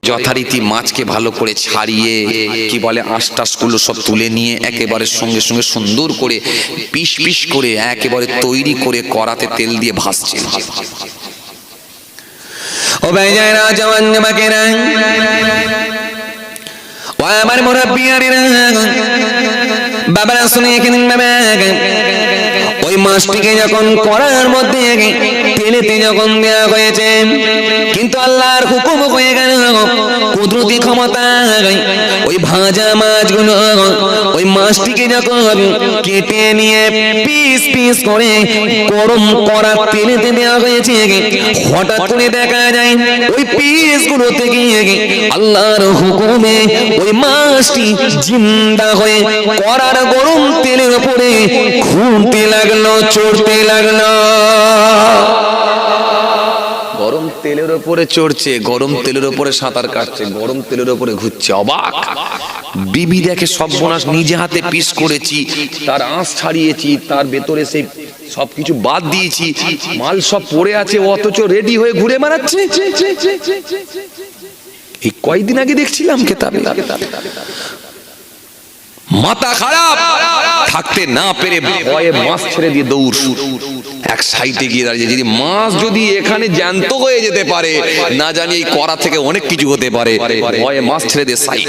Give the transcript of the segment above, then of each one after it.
যথারীতি মাছকে ভালো করে ছাড়িয়ে কি বলে আঁশটাশগুলো সব তুলে নিয়ে একেবারে সঙ্গে সঙ্গে সুন্দর করে পিস পিস করে একেবারে তৈরি করে কড়াতে তেল দিয়ে ভাজছেন। ও ভাইজানেরা, জওয়ান যুবকেরা, ও আমার মুরব্বিয়ানেরা, বাবারা শুনে এখানে বাবা, ওই মাছটিকে যখন কড়ার মধ্যে তেলেতে যখন দেওয়া হয়েছে, কিন্তু আল্লাহর হুকুম হয়ে গেল, কুদরতি ক্ষমতা, ওই ভাজা মাছগুলো ওই মাছটিকে যখন কেটে নিয়ে পিস পিস করে গরম কড়া তেলেতে দেওয়া হয়েছে, হঠাৎ করে দেখা যায় ওই পিসগুলো থেকে আল্লাহর হুকুমে ওই মাছটি জিন্দা হয়ে কড়ার গরম তেলের উপরে ঘুরতে লাগলো, চড়তে লাগলো। গরম তেলের উপরে চড়ছে, গরম তেলের উপরে সাঁতার কাটছে, গরম তেলের উপরে ঘুরছে। অবাক বিবি দেখে সর্বনাশ, নিজে হাতে পিস করেছি, তার আঁশ ছাড়িয়েছি, তার ভেতরে সেই সবকিছু বাদ দিয়েছি, মাল সব পড়ে আছে, অথচ রেডি হয়ে ঘুরে বেড়াচ্ছে। এই কয়েকদিন আগে দেখছিলাম কেতাবে। মাথা খারাপ, থাকতে না পেরে ভয়ে মাছ ছেড়ে দিয়ে দৌড় এক সাইডে গিয়ে দাঁড়িয়ে। যদি মাছ যদি এখানে জ্যান্ত হয়ে যেতে পারে, না জানি এই কড়া থেকে অনেক কিছু হতে পারে, ভয়ে মাছ ছেড়ে দিয়ে সাইড।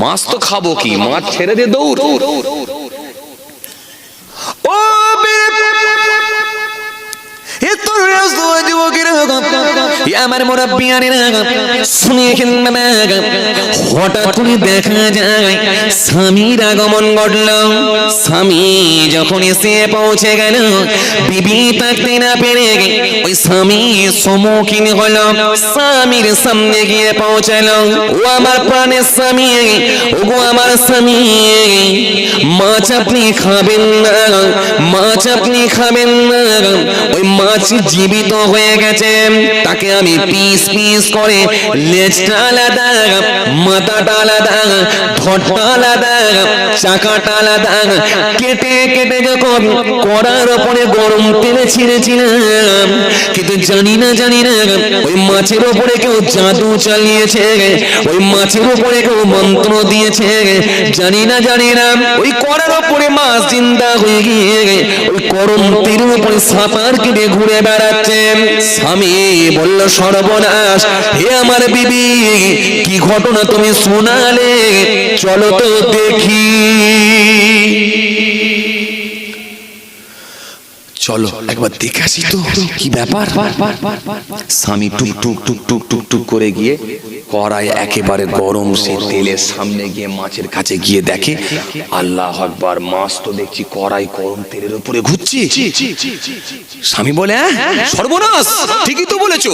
মাছ তো খাবো কি, মাছ ছেড়ে দিয়ে দৌড়। ও আমার মুরব্বিয়ানেরা, শুনে হঠাৎ করে দেখা যায় স্বামীর আগমন ঘটল। স্বামী যখন এসে পৌঁছে গেল, বিবি থাকতে না পেরে ওই স্বামী সম্মুখীন হলো, স্বামীর সামনে গিয়ে পৌঁছালো। ও আমার প্রাণের স্বামী, ও গো আমার স্বামী, মাছ আপনি খাবেন না, মাছ আপনি খাবেন না। ওই মাছ জীবিত হয়ে গেছে, তাকে আমি পিস পিস করে লেজটা আলাদা, মাথাটা আলাদা, ঠোঁটটা আলাদা, চাকাটা আলাদা কেটে কেটে যখন কড়ার ওপরে গরম তেলে ছিঁড়েছিলাম, কিন্তু জানি না ওই মাছের ওপরে কেউ জাদু চালিয়েছে, ওই মাছের ওপরে কেউ মন্ত্র দিয়েছে। জানি না ওই কড়ার ওপরে মাছ জিন্দা হয়ে গিয়ে ওই গরম তেলের উপরে সাঁতার কেটে ঘুরে বেড়াচ্ছে। স্বামী বলল, সর্বনাশ, হে আমার বিবি, কি ঘটনা তুমি শোনালে, চলো তো দেখি। চলো একবার দেখে আসি তো কি ব্যাপার। স্বামী টুক টুক টুক টুক টুক টুক করে গিয়ে কড়াই একেবারে গরম সে তেলের সামনে গিয়ে মাছের কাছে গিয়ে দেখে, আল্লাহু আকবার, মাছ তো দেখছি কড়াই গরম তেলের উপরে ঘুরছে। স্বামী বলে, সর্বনাশ, ঠিকই তো বলেছো।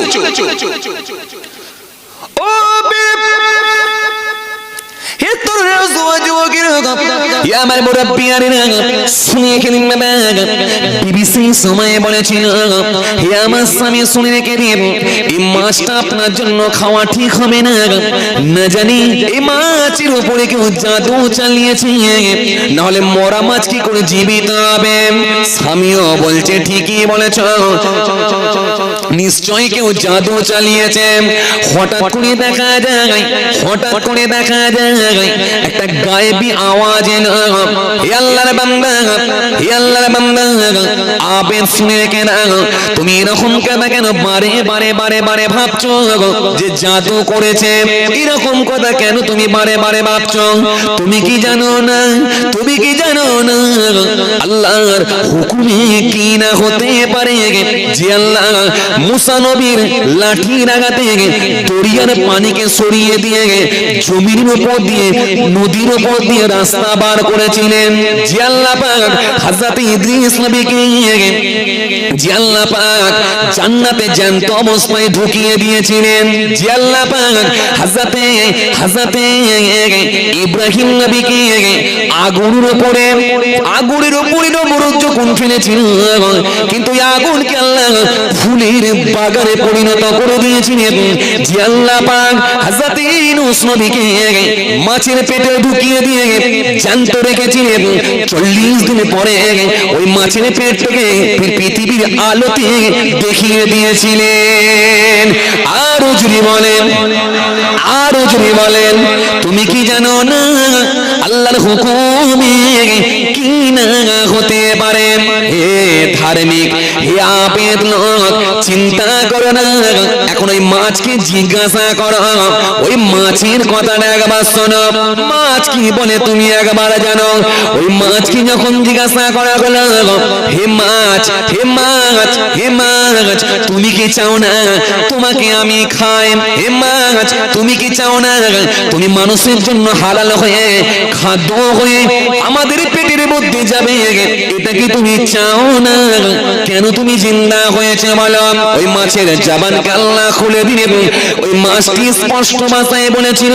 ও আমার মুরব্বিয়ানেরা, শুনে এখানে বিবিসি সময়ে বলেছিল, হে আমার স্বামী, শুনে রেখে দিন, এই মাছটা আপনার জন্য খাওয়া ঠিক হবে না। না জানি এই মাছের উপরে কেউ জাদু চালিয়েছে, নাহলে মরা মাছ কি করে জীবিত হবে। স্বামীও বলছে, ঠিকই বলেছ, নিশ্চয়ই কেউ জাদু চালিয়েছে। হঠাৎ করে দেখা যায় একটা গায়েবী আওয়াজ এলো, হে আল্লাহর বান্দা, হে আল্লাহর বান্দা, আবেদ শুনে রেখে নাও, তুমি এরকম কেন বারে বারে বারে বারে ভাবছো যে জাদু করেছে? এরকম কথা কেন তুমি বারে বারে ভাবছো? তুমি কি জানো না, তুমি কি জানো না আল্লাহর হুকুমে কি না হতে পারে যে আল্লাহ মুসা নবীর লাঠির আঘাতে দরিয়ার পানিকে সরিয়ে দিয়ে জমির উপর দিয়ে, নদীর উপর দিয়ে রাস্তা বার করেছিলেন। যে আল্লাহ পাক হযরত ইদ্রিস নবীকে যে আল্লাহ পাক জান্নাতে জ্যান্ত অবস্থায় ঢুকিয়ে দিয়েছিলেন, যে আল্লাহ পাক হযরত ইব্রাহিম নবীকে আগুনের উপরে নমরুদ যখন ফেলেছিল, কিন্তু এই আগুনকে আল্লাহ ফুলের বাগানে পরিণত করে দিয়েছিলেন। যে আল্লাহ পাক হযরত ইউনূস নবীকে মাছের পেটে ঢুকিয়ে দিয়ে জ্যান্ত রেখেছিলেন, 40 দিন পরে ওই মাছের পেট থেকে পৃথিবীর আলোতে দেখিয়ে দিয়েছিলেন। আরো জুড়ে বলেন, তুমি কি জানো না আল্লাহর হুকুমে কি না হতে পারে? হে ধার্মিক, হে আবেদ লোক, চিন্তা করো না। এখন ওই মাছকে জিজ্ঞাসা করো, ওই মাছের কথাটা একবার শোনো। মাছ কি বলে তুমি একবার জানো? ওই মাছকে যখন জিজ্ঞাসা করা হলো, হে মাছ, তুমি কি চাও না তোমাকে আমি খাই? হে মাছ, তুমি কি চাও না তুমি মানুষের জন্য হালাল হয়ে, খাদ্য হয়ে আমাদের পেটের মধ্যে যাবে? এটা কি তুমি চাও না? কেন তুমি জিন্দা হয়েছে বলো? ওই মাছের জবানকে আল্লাহ খুলে দিলেন। ওই মাছটি স্পষ্ট ভাষায় বলেছিল,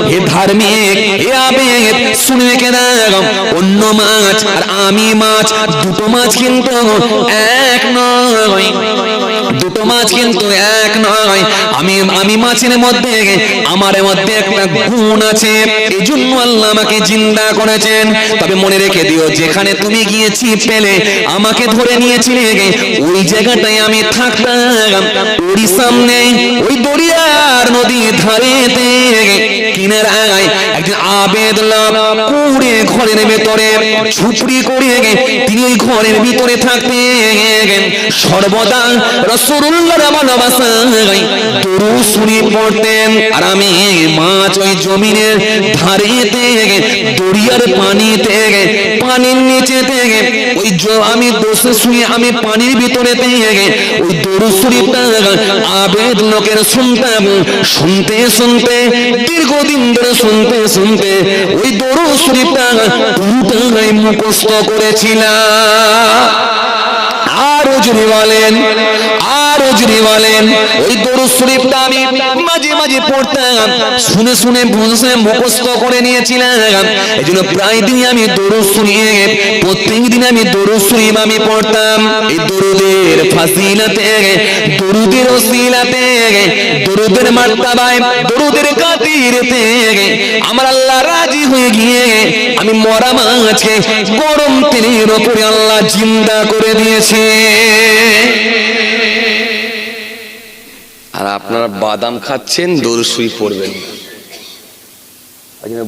হে ধার্মিক, হে আবেদ, শুনে রেখে দাও, অন্য মাছ আর আমি মাছ, দুটো মাছ কিন্তু এক নয়। দুটো মাছ কিন্তু এক নয়। আমি মাছের মধ্যে, আমার মধ্যে একটা গুণ আছে, এই জন্য আল্লাহ আমাকে জিন্দা করেছেন। তবে মনে রেখে দিও, যেখানে তুমি গিয়েছি পেলে আমাকে ধরে নিয়েছিলে, ওই জায়গাটায় আমি থাকতাম। ওই সামনে ওই দরিয়ার নদী ধারেতে কিনারায় একজন আবেদ লোক কুড়ে ঘরের ভেতরে ঝুপড়ি করে তিনি ওই ঘরের ভিতরে থাকতেন। সর্বদা রাসূলুল্লাহর ভালোবাসায় দরুদ শরীফ পড়তেন। আর আমি মাছ ওই জমিনের ধারেতে, দরিয়ার পানিতে, পানির নিচে থেকে ওই আমি বসে শুয়ে আমি পানির ভিতরে ওই দরুদ শরীফটা আবেদ লোকের শুনতাম। শুনতে দীর্ঘদিন ধরে শুনতে ওই দরুদ শরীফটা পুরোটাই মুখস্থ করেছিলাম। আরো জুড়ে বলেন, ওই দরুদ শরীফটা আমি মাঝে পড়তাম, শুনে বুঝে মুখস্থ করে নিয়েছিলাম। এজন্য প্রায় দিন আমি দরুদ শরীফ, প্রত্যেক দিন আমি দরুদ শরীফ আমি পড়তাম। এই দরুদের ফাজিলাতে, দরুদের ওসিলাতে, দরুদের মার্তাবায়, দরুদের খাতিরেতে আমার আল্লাহ রাজি হয়ে গিয়ে আমি মরা মাছকে গরম তেলের উপরে আল্লাহ জিন্দা করে দিয়েছে। আর আপনারা বাদাম খাচ্ছেন, দরুদ শরীফ পড়বেন।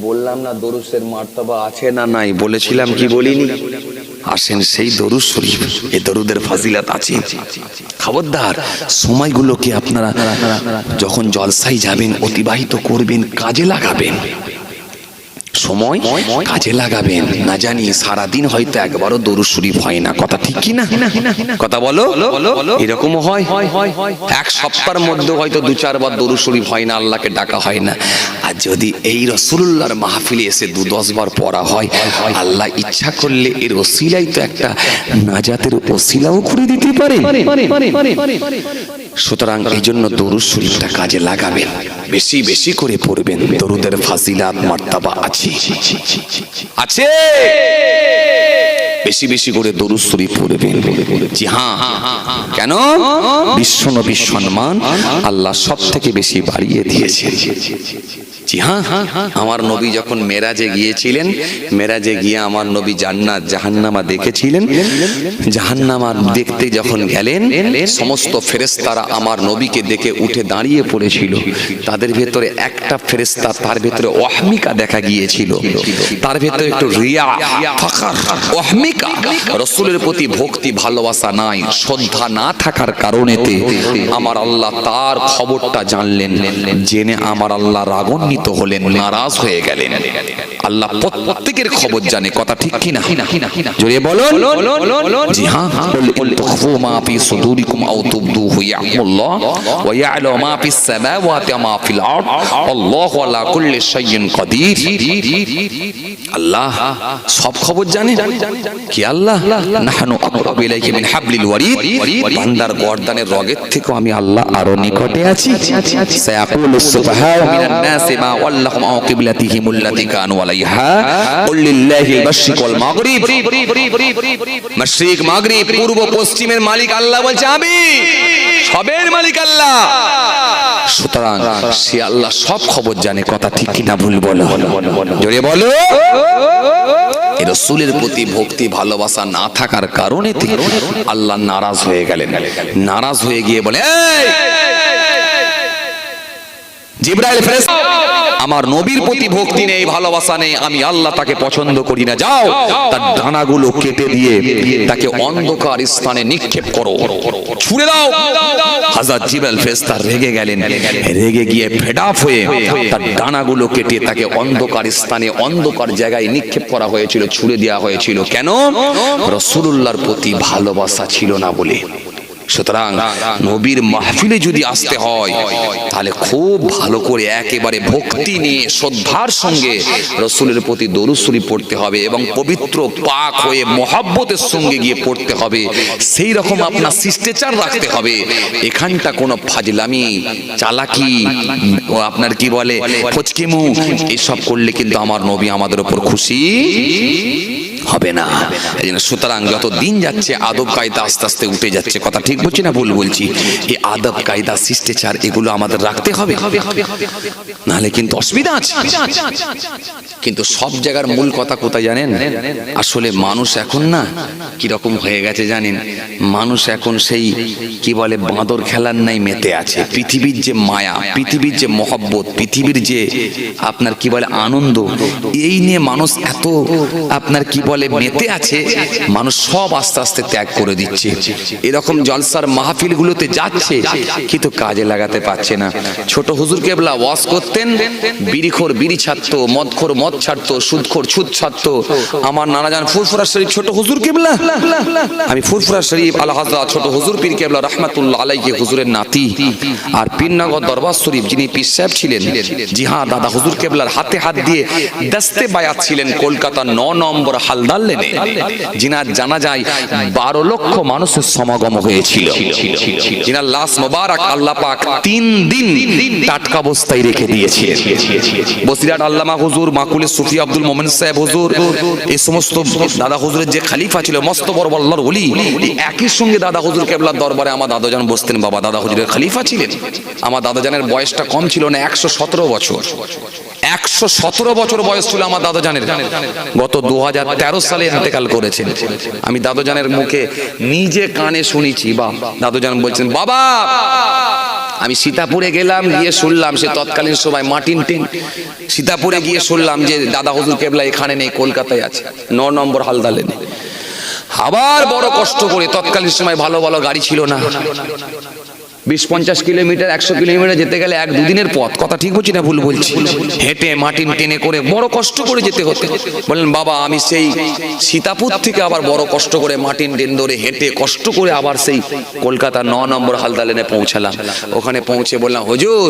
বললাম না দরুদের মার্তবা আছে না নাই? বলেছিলাম কি বলিনি? আসেন সেই দরুদ শরীফ, এই দরুদের ফাজিলাত আছে। খবরদার, সময়গুলোকে আপনারা যখন জলসায় যাবেন অতিবাহিত করবেন, কাজে লাগাবেন। সময় কাজে লাগাবেন। না জানি সারাদিন হয়তো একবারও দরুদ শরীফ হয় না। কথা ঠিক কি না? কথা বলো। এরকম হয়, এক সপ্তাহের মধ্যে হয়তো 2-4 বার দরুদ শরীফ হয় না, আল্লাহকে ডাকা হয় না। আর যদি এই রাসূলুল্লাহর মাহফিলে এসে 2-10 বার পড়া হয়, আল্লাহ ইচ্ছা করলে এর ওসিলায় তো একটা নাজাতের ওসিলাও করে দিতে পারে। সুতরাং এই জন্য দরুদ শরীফটা কাজে লাগাবেন, বেশি করে পড়বেন। দরুদের ফাজিলাত মার্তাবা আছে। বেশি করে দরুদ শরীফ পড়বেন। জি হ্যাঁ, কেন? বিশ্বনবীর সম্মান আল্লাহ সব থেকে বেশি বাড়িয়ে দিয়েছেন। জি হ্যাঁ, আমার নবী যখন মেরাজে গিয়েছিলেন, মেরাজে গিয়ে আমার নবী জান্নাত জাহান্নামা দেখেছিলেন। জাহান্নামা দেখতে যখন গেলেন, সমস্ত ফেরেশতারা আমার নবীকে দেখে উঠে দাঁড়িয়ে পড়েছিল। তাদের ভেতরে একটা ফেরেশতা, তার ভেতরে ওয়াহমিকা দেখা গিয়েছিল। তার ভেতরে একটু রিয়া, ফাখর, ওয়াহমিকা, রাসূলের প্রতি ভক্তি ভালোবাসা নাই, শ্রদ্ধা না থাকার কারণেতে আমার আল্লাহ তার খবরটা জানলেন। জেনে আমার আল্লাহ রাগান্বিত হলেন, নারাজ হয়ে গেলেন। আল্লাহ প্রত্যেকের খবর জানে। কথা ঠিক কি না? জোরে বলুন। জি হ্যাঁ, কুল তুখফু মা ফি সুদুরিকুম আও তুবদুহু ইয়া'লামুল্লাহ ওয়া ইয়া'লামু মা ফিস সামাওয়াতি ওয়া মা ফিল আরদ আল্লাহু আলা কুল্লি শাইইন কাদির। আল্লাহ সব খবর জানে। কি আল্লাহ? নাহনু আকরাবু ইলাইহি মিন হাবলিল ওয়ারিদ, বান্দার গর্দানের রগের থেকে আমি আল্লাহ আরো নিকটে আছি। সায়াকুলুস সুফাহা মিনান নাসি মা ওয়াল্লাহুম আন কিবলাতিহিম আল্লাতী কানু আলাইহা আলাইহা কুল লিল্লাহিল মাশরিক ওয়াল মাগরিব, মাশরিক মাগরিব পূর্ব পশ্চিমের মালিক আল্লাহ বলছে আমি, সবের মালিক আল্লাহ। সুতরাং সে আল্লাহ সব খবর জানে, কথা ঠিক কিনা ভুল বলো, জোরে বলো। রাসূলের প্রতি ভক্তি ভালোবাসা না থাকার কারণে আল্লাহ নারাজ হয়ে গেলেন। নারাজ হয়ে গিয়ে বলে, এই জিবরাইল ফেরেশতা, আমার নবীর প্রতি ভক্তি নেই, ভালোবাসা নেই, আমি আল্লাহ তাকে পছন্দ করি না, যাও তার ডানাগুলো কেটে দিয়ে তাকে অন্ধকার স্থানে নিক্ষেপ করো, ছুঁড়ে দাও। হযরত জিবরাইল ফেরেশতা রেগে গেলেন, রেগে গিয়ে ফেড আপ হয়ে তার ডানাগুলো কেটে তাকে অন্ধকার স্থানে অন্ধকার জায়গায় নিক্ষেপ করা হয়েছিল, ছুঁড়ে দেওয়া হয়েছিল। কেন? রাসূলুল্লাহর প্রতি ভালোবাসা ছিল না বলে। সুতরাং নবীর মাহফিলে যদি আসতে হয় তাহলে খুব ভালো করে একেবারে ভক্তি নিয়ে শ্রদ্ধার সঙ্গে রাসূলের প্রতি দরুদ শরীফ পড়তে হবে এবং পবিত্র পাক হয়ে মহব্বতের সঙ্গে গিয়ে পড়তে হবে। সেই রকম আপনার শিষ্টাচার রাখতে হবে। এখানটা কোনো ফাজলামি, চালাকি, ও আপনার কি বলে ফচকিমু, এসব করলে কিন্তু আমার নবী আমাদের উপর খুশি হবে না। সুতরাং যত দিন যাচ্ছে আদব কায়দা আস্তে আস্তে উঠে যাচ্ছে, কথা ঠিক বলছি না ভুল বলছি? এই আদব কায়দা শিষ্টাচার এগুলো আমাদের রাখতে হবে, নাহলে কিন্তু অসুবিধা আছে। কিন্তু সব জায়গার মূল কথা কোথায় জানেন? আসলে মানুষ এখন না কিরকম হয়ে গেছে জানেন? মানুষ এখন সেই কি বলে বাঁদর খেলার নাই মেতে আছে। পৃথিবীর যে মায়া, পৃথিবীর যে মহব্বত, পৃথিবীর যে আপনার কি বলে আনন্দ, এই নিয়ে মানুষ এত আপনার কি বলে মেতে আছে, মানুষ সব আস্তে আস্তে ত্যাগ করে দিচ্ছে। এরকম জলসার মাহফিল গুলোতে যাচ্ছে কিন্তু কাজে লাগাতে পারছে না। ছোট হুজুর কেবলা ওয়াজ করতেন, বিড়িখোর বিড়ি ছাড়তো, মদখোর মদ ছাড়তো, সুদখোর সুদ ছাড়তো। আমার নানাজান ফুরফুরা শরীফ ছোট হুজুর কেবলা, আমি ফুরফুরা শরীফ আল হযরত ছোট হুজুর পীর কেবলা রাহমাতুল্লাহ আলাইহি হুজুরের নাতি, আর পীরনগর দরবার শরীফ যিনি পীর সাহেব ছিলেন, জি হ্যাঁ, দাদা হুজুর কেবলার হাতে হাত দিয়ে দস্তে বায়াত ছিলেন কলকাতা 9 নম্বর হালদার লেনে, যিনার জানা যায় 12 লক্ষ মানুষের সমাগম হয়েছিল। যিনার লাশ মোবারক আল্লাহ পাক 3 দিন টাটকা অবস্থায় রেখে দিয়েছে। বসিরহাট আল্লামা হুজুর, মাকুলে সুফি আব্দুল মোমেন সাহেব হুজুর, এই সমস্ত দাদা হুজুরের যে খলিফা ছিল মস্ত বড় আল্লাহর ওলি, একই সঙ্গে দাদা হুজুর কেবলার দরবারে আমার দাদাজান বসতেন। বাবা দাদা হুজুরের খলিফা ছিলেন। আমার দাদাজানের বয়সটা কম ছিল না, 117 বছর। 117 বছর বয়স ছিল আমার দাদাজানের। গত 2013 সালে ইন্তেকাল করেছেন। আমি দাদাজানের মুখে নিজে কানে শুনেছি। বা দাদাজান বলছেন, বাবা আমি সীতাপুরে গেলাম, গিয়ে শুনলাম সে তৎকালীন সময় মার্টিন টেন, সীতাপুরে গিয়ে শুনলাম যে দাদা হুজুর কেবলা এখানে নেই, কলকাতায় আছে, 9 নম্বর হালদা লেনে। আবার বড় কষ্ট করে, তৎকালীন সময় ভালো ভালো গাড়ি ছিল না, 20-50 কিলোমিটার 100 কিলোমিটার যেতে গেলে 1-2 দিনের পথ, কথা ঠিক বলছি না ভুল বলছি? হেঁটে মাটিন টেনে করে বড় কষ্ট করে যেতে হতো। বললেন, বাবা আমি সেই সীতাপুর থেকে আবার বড় কষ্ট করে মাটিন টেন ধরে হেঁটে কষ্ট করে আবার সেই কলকাতা 9 নম্বর হালদা লেনে পৌঁছালাম। ওখানে পৌঁছে বললাম, হুজুর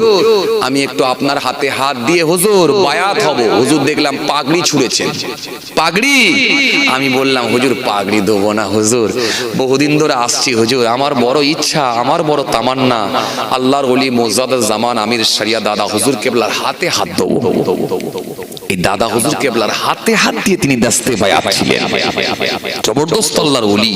আমি একটু আপনার হাতে হাত দিয়ে হুজুর বায়াত হব। হুজুর দেখলাম পাগড়ি ছুঁড়েছেন। পাগড়ি? আমি বললাম, হুজুর পাগড়ি দেবো না হুজুর, বহুদিন ধরে আসছি হুজুর, আমার বড় ইচ্ছা, আমার বড় তামান্না, আল্লাহর ওলি মুজাদ্দাদ জামান আমির শরিয়া দাদা হুজুর কেবলার হাতে হাত দেবো। এই দাদা হুজুর কেবলার হাতে হাত দিয়ে তিনি দস্তে বায়াত ছিলেন। জবরদস্ত আল্লাহর ওলি,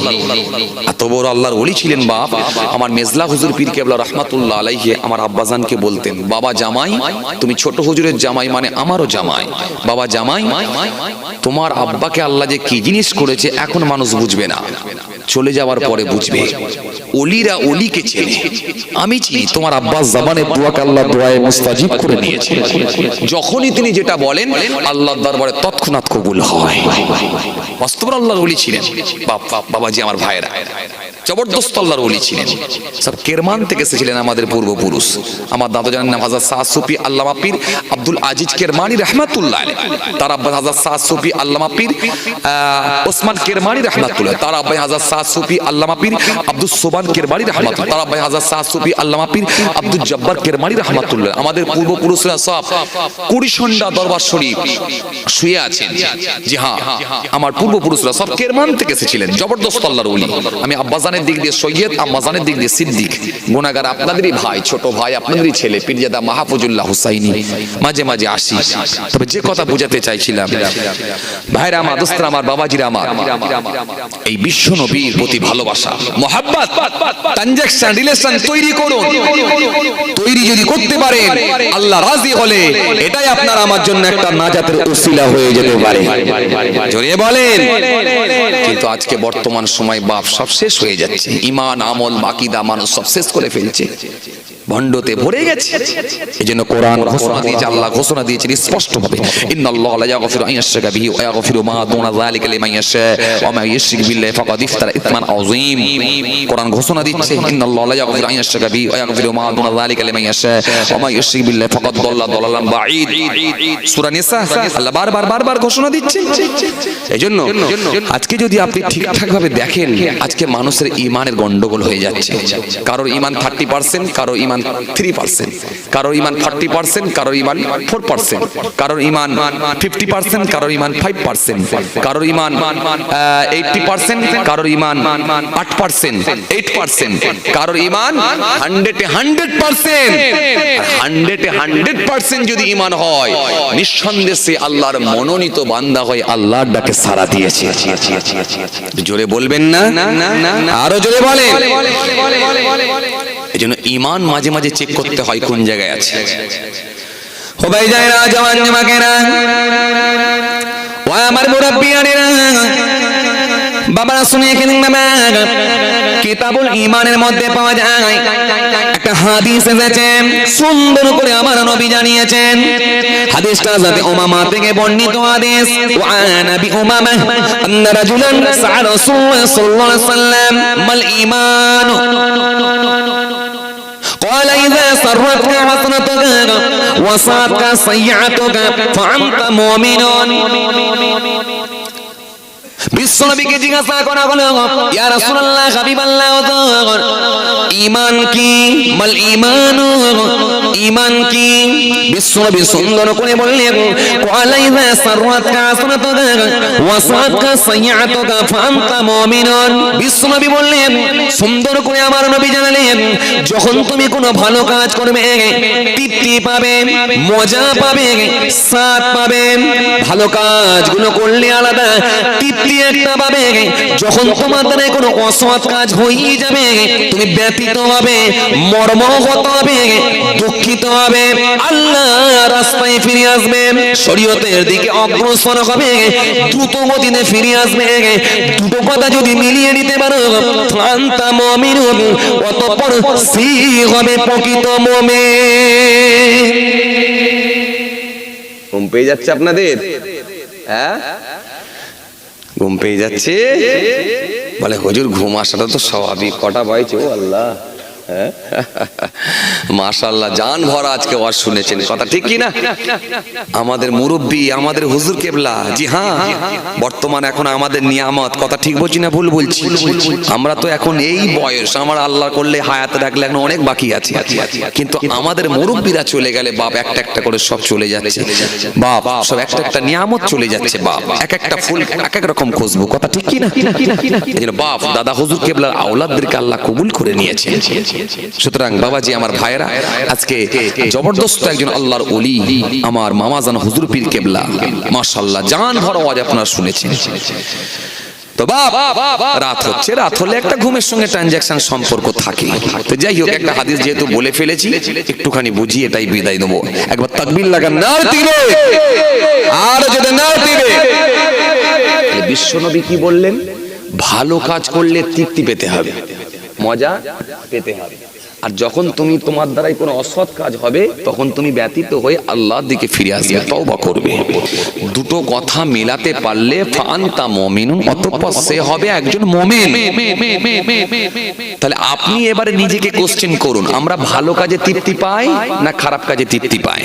এত বড় আল্লাহর ওলি ছিলেন। বাপ আমার মেজলা হুজুর পীর কেবলা রাহমাতুল্লাহ আলাইহি আমার আব্বাজানকে বলতেন, বাবা জামাই তুমি ছোট হুজুরের জামাই মানে আমারও জামাই। বাবা জামাই তোমার আব্বাকে আল্লাহ যে কি জিনিস করেছে এখন মানুষ বুঝবে না, চলে যাওয়ার পরে বুঝবে। ওলিরা ওলিকে চেনে, আমি চিনি। তোমার আব্বাস জামানের দোয়াকে আল্লাহ দোয়ায়ে মুস্তাজিব করে নিয়েছে। যখনই তিনি যেটা বলেন আল্লাহর দরবারে তৎক্ষণাৎ কবুল হয়। বাস্তব আল্লাহর ওলি ছিলেন বাবাজি, আমার ভাইরা জবরদস্ত আল্লাহর ওলি ছিলেন। সব কেরমান থেকে এসেছিলেন আমাদের পূর্বপুরুষ। আমার দাদাজানের নাম হযরত সাদ সুফি আল্লামা পীর আব্দুল আজিজ কেরমানি রাহমাতুল্লাহ আলাইহি। তার আব্বা হযরত সাদ সুফি আল্লামা পীর ওসমান কেরমানি রাহমাতুল্লাহ। তার আব্বা হযরত সাদ সুফি আল্লামা পীর আব্দুস সুবহান কেরমানি রাহমাতুল্লাহ। তার আব্বা হযরত সাদ সুফি আল্লামা পীর আব্দুল জব্বার কেরমানি রাহমাতুল্লাহ। আমাদের পূর্বপুরুষরা সব কুড়িশন্ডা দরবার শরীফ শুয়ে আছেন। জি হ্যাঁ, আমার পূর্বপুরুষরা সব কেরমান থেকে এসেছিলেন, জবরদস্ত আল্লাহর ওলি। আমি আব্বাজানের দিক দিয়ে সৈয়দ, আম্মাজানের দিক দিয়ে সিদ্দিক, গুনাহগার আপনাদেরই ভাই, ছোট ভাই আপনাদেরই ছেলে পীরজাদা মাহফুজুল্লাহ হুসাইনি। মাঝে মাঝে আসি। তবে যে কথা বোঝাতে চাইছিলাম, ভাইরা আমার, দোস্তরা আমার, বাবাজিরা আমার, এই বিশ্ব নবীর প্রতি ভালোবাসা, মহাব্বত, ট্রানজাকশন, রিলেশন তৈরি করুন। তৈরি যদি করতে পারেন, আল্লাহ রাজি হলে এটাই আপনার আমার জন্য একটা নাজাতের উসিলা হয়ে যেতে পারে। জোরে বলেন। কিন্তু আজকে বর্তমান সময় বাপ সব শেষ হয়ে যাচ্ছে, ঈমান, আমল, আকীদা মানুষ সব শেষ করে ফেলছে, ভণ্ডতে ভরে গেছে। এজন্য কোরআন ঘোষণা দিয়েছে, আল্লাহ ঘোষণা দিয়েছেন স্পষ্টভাবে, ইন্নাল্লাহা লা ইয়াগফিরু আন ইউশরাকা বিহি ওয়া ইয়াগফিরু মা দুনা যালিকা লিমান ইয়াশা ওয়া মা ইউশরিক বিল্লাহি ফাকাদ ইফতারা ইসমান আযীম। কোরআন ঘোষণা দিচ্ছে, ইন্নাল্লাহা লা ইয়াগফিরু আন ইউশরাকা বিহি ওয়া ইয়াগফিরু মা দুনা যালিকা লিমান ইয়াশা ওয়া মা ইউশরিক বিল্লাহি ফাকাদ দাল্লা দালালান বাঈদ। সূরা নিসা আল্লাহ বারবার ঘোষণা দিচ্ছে। এজন্য আজকে যদি আপনি ঠিকঠাক ভাবে দেখেন, আজকে মানুষের ঈমানের গন্ডগোল হয়ে যাচ্ছে। কারোর ঈমান 30%, কারোর ঈমান 3%, কারোর ঈমান 40%, কারোর ঈমান 4%, কারোর ঈমান 50%, কারোর ঈমান 5%, কারোর ঈমান 80%, কারোর ঈমান 8%, 8%, কারোর ঈমান 100% 100% যদি ঈমান হয়, নিঃসন্দেহে আল্লাহর মনোনীত বান্দা হয়, আল্লাহর ডাকে সাড়া দিয়েছে। জোরে বলবেন না? আরো জোরে বলেন। এজন্য ঈমান মাঝে মাঝে চেক করতে হয় কোন জায়গায় আছে। ও ভাইজানেরা, জওয়ান যুবকেরা, ও আমার মুরব্বিয়ানেরা, বাবারা শুনে এখানে বাবা, কিতাবুল ঈমানের মধ্যে পাওয়া যায় একটা হাদিস এসেছে, সুন্দর করে আমার নবী জানিয়েছেন। হাদিসটা হযরত উমামা থেকে বর্ণিত হাদিস। ওয়া নবী উমামা আন্না রাজুলান সাআ রাসূলুল্লাহ সাল্লাল্লাহু আলাইহি ওয়াসাল্লাম মাল ঈমান قال إذا سرتك حسنتك وساءتك سيئتك فأنت مؤمن। বিশ্বনবীকে জিজ্ঞাসা করা হলো, ইয়া রাসূলুল্লাহ, হাবিবাল্লাহ, ঈমান কি? মাল ঈমানু, ঈমান কি? বিশ্বনবী সুন্দর করে বললেন, ক্বালা ইযা সাররাতকা হাসানাতুকা ওয়া সাআতকা সাইয়্যাতুকা ফাআনতা মুমিনুন। বিশ্বনবী বললেন, সুন্দর করে আমার নবী জানালেন, যখন তুমি কোনো ভালো কাজ করবে, তৃপ্তি পাবে, মজা পাবে, স্বাদ পাবে। ভালো কাজগুলো করলে আলাদা তৃপ্তি একটা পাবে। যখন তোমার দ্বারা কোনো অসৎ কাজ হয়ে যাবে, তুমি ব্যথিত হবে, মর্মাহত হবে, দুঃখিত হবে, আল্লাহ রাস্তায় ফিরে আসবে, শরীয়তের দিকে অগ্রসর হবে, দ্রুত গতিতে ফিরে আসবে। দুটো কথা যদি মিলিয়ে নিতে পারো, আনতা মুমিনুন, অতঃপর সে হবে প্রকৃত মুমিন। ঘুম পেয়ে যাচ্ছে আপনাদের? হ্যাঁ, ঘুম পেয়ে যাচ্ছে? বলে হুজুর, ঘুম আসাটা তো স্বাভাবিক। কটা বাজছে? ও আল্লাহ, মাশাআল্লাহ, জান ভরা আজকে ওয়াজ শুনেছেন। কথা ঠিক কি না? আমাদের মুরব্বী, আমাদের হুজুর কেবলা। জি হ্যাঁ, বর্তমান এখন আমাদের নিয়ামত। কথা ঠিক বলছি না ভুল বলছি? আমরা তো এখন এই বয়স, আমার আল্লাহ করলে হায়াতে রাখলে এখন অনেক বাকি আছে, কিন্তু আমাদের মুরব্বীরা চলে গেলে বাপ একটা একটা করে সব চলে যাচ্ছে। বাপ সব একটা একটা নিয়ামত চলে যাচ্ছে। বাপ এক একটা ফুল এক এক রকম খুশবু। কথা ঠিক কি না? বাপ দাদা হুজুর কেবলার আওলাদদেরকে আল্লাহ কবুল করে নিয়েছেন। সুতরাং বাবাজি, আমার ভাইরা, আজকে জবরদস্ত একজন আল্লাহর ওলি, আমার মামাজান হুজুর পীর কেবলা, মাশাআল্লাহ, জান ভরা আওয়াজ আপনারা শুনেছেন। তো রাত হচ্ছে, রাত হলে একটা ঘুমের সঙ্গে ট্রানজাকশন সম্পর্ক থাকে। তো যাই হোক, একটা হাদিস যেহেতু বলে ফেলেছি, একটুখানি বুঝিয়ে এটাই বিদায় দেবো। একবার তাকবীর লাগান, নার দিবে, আর যদি নার দিবে। বিশ্বনবী কি বললেন? ভালো কাজ করলে তৃপ্তি পেতে হবে, মজা পেতে হবে। আর যখন তুমি তোমার দ্বারাই কোনো অসৎ কাজ হবে, তখন তুমি ব্যতীত হয়ে আল্লাহর দিকে ফিরে আসবে, তওবা করবে। দুটো কথা মেলাতে পারলে ফাআনতা মুমিনুন, অতঃপর সে হবে একজন মুমিন। তাহলে আপনি এবারে নিজেকে কোশ্চেন করুন, আমরা ভালো কাজে তৃপ্তি পাই না খারাপ কাজে তৃপ্তি পাই?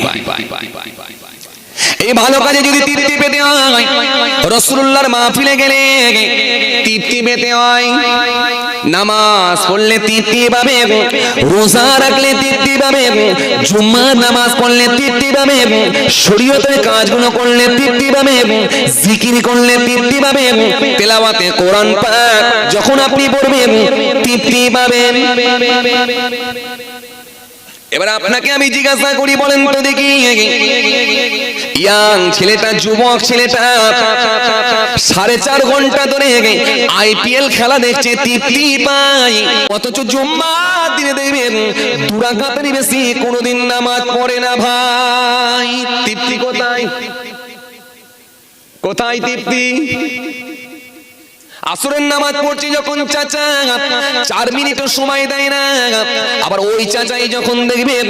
এই ভালো কাজে যদি তৃপ্তি পেতে হয়, রাসূলুল্লাহর মাহফিলে গেলে তৃপ্তি পেতে হয়। নামাজ পড়লে তৃপ্তি পাবে, রোজা রাখলে তৃপ্তি পাবে, জুম্মার নামাজ পড়লে তৃপ্তি পাবে, শরীয়তের কাজগুলো করলে তৃপ্তি পাবে, জিকির করলে তৃপ্তি পাবে, তেলাওয়াতে কোরআন পাক যখন আপনি পড়বেন তৃপ্তি পাবেন। এবার আপনাকে আমি জিজ্ঞাসা করি, বলেন তো দেখি, ইয়াং ছেলেটা, যুবক ছেলেটা 4.5 ঘন্টা ধরে আইপিএল খেলা দেখছে, তৃপ্তি পায়, অথচ জুম্মার দিনে দেখবেন 2 রাকাতেরই বেশি কোনোদিন নামাজ পড়ে না। ভাই তৃপ্তি কোথায়? কোথায় তৃপ্তি? আসরের নামাজ পড়ছি যখন চাচা 4 মিনিটও সময় দেয় না, আবার ওই চাচাই যখন দেখবেন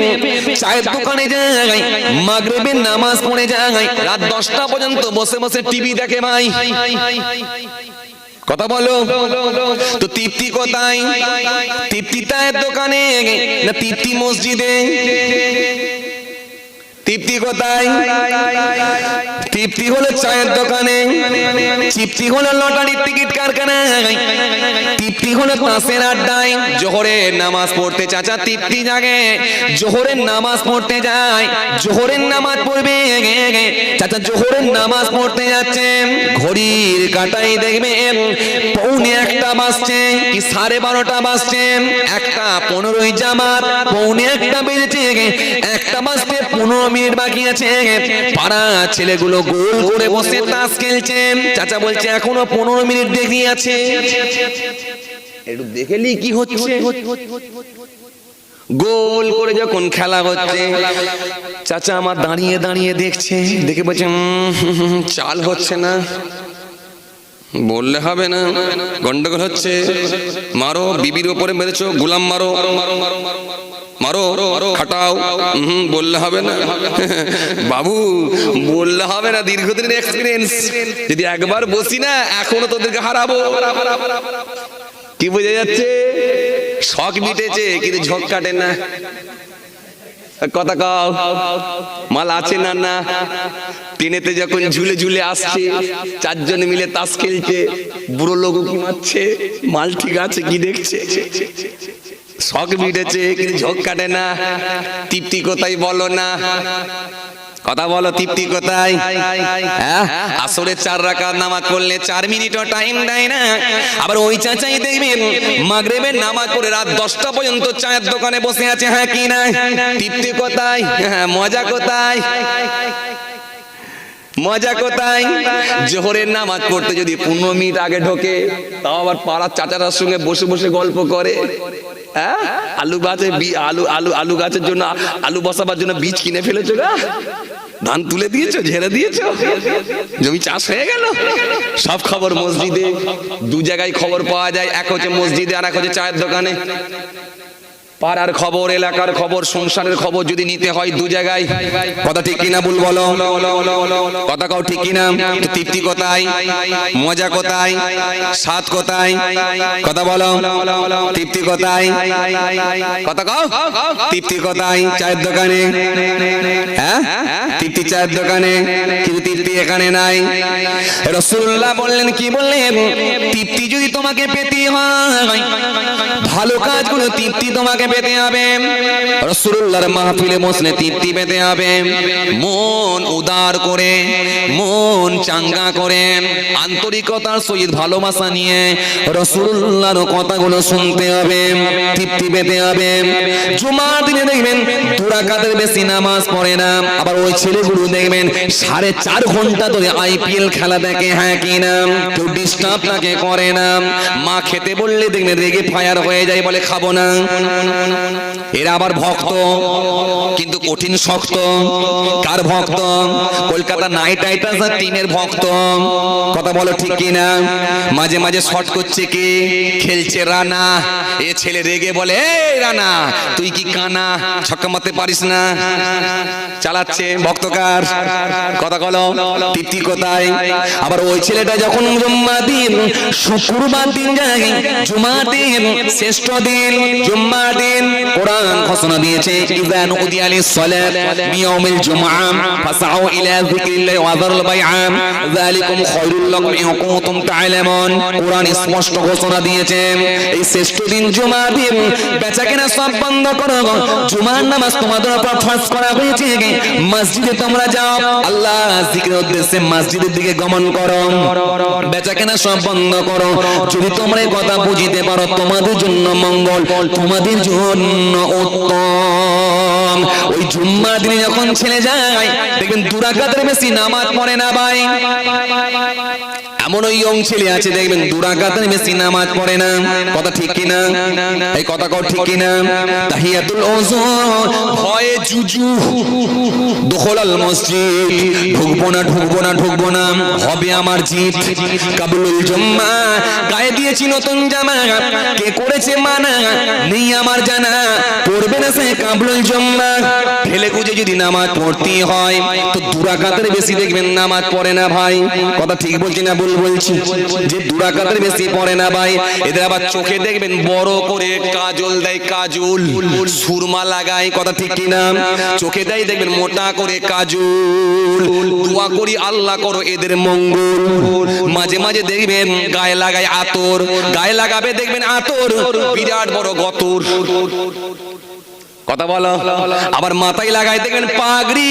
চায়ের দোকানে যায়, মাগরিবের নামাজ পড়ে যায়, রাত 10টা পর্যন্ত বসে বসে টিভি দেখে। ভাই কথা বলো তো, তৃপ্তি কোথায়? তৃপ্তি চায়ের দোকানে না তৃপ্তি মসজিদে? তৃপ্তি কোথায়? তৃপ্তি হলো চায়ের দোকানে, তৃপ্তি হলো লটারির টিকিট কারখানায়, তৃপ্তি হলো তাসের আড্ডায়। জোহরের নামাজ পড়তে চাচা তৃপ্তি জাগে, জোহরের নামাজ পড়তে যায়, জোহরের নামাজ পড়বে চাচা, জোহরের নামাজ পড়তে যাচ্ছে, ঘড়ির কাঁটায় দেখবেন 1:45 বাজছে কি 12:30 বাজছে, 1:15 জামাত, 1:45 বেজেছে, 1টা বাজতে 15 মিনিট বাকি আছে, পাড়া ছেলেগুলো গোল করে বসে তাস খেলছে, চাচা বলছে এখনো 15 মিনিট দেরি আছে, একটু দেখেলি কি হচ্ছে। গোল করে যখন খেলা হচ্ছে, চাচা আমার দাঁড়িয়ে দাঁড়িয়ে দেখছে, দেখে বলছে চাল হচ্ছে না, বললে হবে না, গন্ডগোল হচ্ছে, মারো, বিবির উপরে মেরেছো, গোলাম মারো, মারো, খাটাও, বললে হবে না বাবু, বললে হবে না, দীর্ঘদিনের এক্সপিরিয়েন্স, যদি একবার বসি না এখনো তোদেরকে হারাবো। কি বোঝা যাচ্ছে? শখ মিটেছে কিন্তু ঝোঁক কাটে না। কথা কও, মাল আছে না? না, ট্রেনেতে যখন ঝুলে ঝুলে আসছে, 4 জন মিলে তাস খেলছে, বুড়ো লোক কি মারছে, মাল ঠিক আছে কি দেখছে, শখ মিটেছে কিন্তু ঝোঁক কাটে না। তৃপ্তি কোথায় বলো না? কথা বলো, তৃপ্তি কোথায়? আসরে 4 রাকাত নামাজ পড়লে 4 মিনিটও টাইম দেয় না, আবার ওই চাচাই দেখবেন মাগরিবের নামাজ পড়ে রাত 10টা পর্যন্ত চায়ের দোকানে বসে আছে। হ্যাঁ কি না? তৃপ্তি কোথায়? মজা কোথায়? মজা কোথায়? জোহরের নামাজ পড়তে যদি 15 মিনিট আগে ঢোকে, তাও আবার পাড়ার চাচারার সঙ্গে বসে বসে গল্প করে। আলু গাছে আলু গাছের জন্য, আলু বসাবার জন্য বীজ কিনে ফেলেছো গা, ধান তুলে দিয়েছো, ঝেড়ে দিয়েছো, জমি চাষ হয়ে গেল। সব খবর মসজিদে, 2 জায়গায় খবর পাওয়া যায়, এক হচ্ছে মসজিদে আর এক হচ্ছে চায়ের দোকানে। পাড়ার খবর, এলাকার খবর, সংসারের খবর যদি নিতে হয় 2 জায়গায়। কথা ঠিক কিনা ভুল বলো? কথা কও ঠিক কিনা? তো তৃপ্তি কোথায়? মজা কোথায়? স্বাদ কোথায়? কথা বলো, তৃপ্তি কোথায়? কথা কও, তৃপ্তি কোথায়? চায়ের দোকানে। হ্যাঁ, তৃপ্তি চায়ের দোকানে, কিন্তু তৃপ্তি এখানে নাই। রাসূলুল্লাহ বললেন, কি বললেন? তৃপ্তি যদি তোমাকে পেতে হয়, ভালো কাজগুলো তৃপ্তি তোমাকে পেতে হবে। রাসূলুল্লাহর মাহফিলে বসলে তৃপ্তি পেতে হবে। মন উদার করে, মন চাঙ্গা করে, আন্তরিকতার সহিত ভালোবাসা নিয়ে রাসূলুল্লাহর কথাগুলো শুনতে হবে, তৃপ্তি পেতে হবে। জুমার দিনে দেখবেন 2 রাকাতের বেশি নামাজ পড়ে না, আবার ওই ছেলেগুলো দেখবেন 4.5 ঘন্টা ধরে আইপিএল খেলা দেখে। হ্যাঁ কি না? কেউ ডিস্টার্ব তাকে করে না। মা খেতে বললে দেখবেন রেগে ফায়ার হয়ে যায়, বলে খাবো না। এরা আবার ভক্ত, কিন্তু কঠিন শক্ত। কার ভক্ত? কলকাতা নাইট রাইডার্স টিমের ভক্ত। কথা বলো ঠিক কিনা? মাঝে মাঝে শট করছে কে? খেলছে রানা। এ ছেলে রেগে বলে, এই রানা তুই কি কানা, ছক্কা মারতে পারিস না? চালাচ্ছে ভক্তকার। কথা বলো, তৃপ্তি কোথায়? আবার ওই ছেলেটা যখন জুম্মা দিন, শুক্রবার দিন যায়, জুমার দিন শ্রেষ্ঠ দিন, জুম্মার দিন আলামিন কোরআন ঘোষণা দিয়েছে ইযা নুদিয়া লিস-সালাত মিয়াউমিল জুমআ ফাসআউ ইলা যিকরিল্লাহি ওয়া যারুল বাইআ যালিকুম খায়রুল লাকুম ইন কুনতুম তা'লামুন। কোরআন স্পষ্ট ঘোষণা দিয়েছে এই শ্রেষ্ঠ দিন জুমার দিন বেচাকেনা সব বন্ধ করো, জুমার নামাজ তোমাদের উপর ফরজ করা হয়েছে, মসজিদে তোমরা যাও, আল্লাহ জিকিরের উদ্দেশ্যে মসজিদের দিকে গমন করো, বেচাকেনা সব বন্ধ করো। যদি তোমরা এই কথা বুঝিতে পারো তোমাদের জন্য মঙ্গল, তোমাদের জন্য উত্তম। ওই জুম্মার দিনে যখন ছেলে যায় দেখবেন 2 রাকাতের বেশি নামাজ পড়ে না ভাই। এমন ওই ইয়ং ছেলে আছে দেখবেন 2 রাকাতের বেশি নামাজ পড়ে না। কথা ঠিক কি না? এই কথা কও ঠিক কি না? তাহিয়াতুল ওযু ভয়ে জুজু দুখুলাল মসজিদ, ঢুকবো না ঢুকবো না ঢুকবো না, হবে আমার জিত। কাবুলুল জুম্মা গায়ে দিয়েছি নতুন জামা, কে করেছে মানা নেই আমার জানা, পড়বে না সে কাবুলুল জুম্মা। ঠেলে গুজে যদি নামাজ পড়তে হয় তো 2 রাকাতের বেশি দেখবেন নামাজ পড়ে না ভাই। কথা ঠিক বলছি না ভুল বলছি? যে 2 রাকাতের বেশি পড়ে না ভাই, এদের আবার চোখে দেখবেন বড় করে কাজল দেয়, কাজল সুরমা লাগায়। কথা ঠিক কি না? চোখে দেয় দেখবেন মোটা করে কাজল। দোয়া করি আল্লাহ করো এদের মঙ্গল। মাঝে মাঝে দেখবেন গায়ে লাগায় আতর, গায়ে লাগাবে দেখবেন আতর বিরাট বড় গতর। কথা বলো। আবার মাথায় লাগাই দেখবেন পাগড়ি,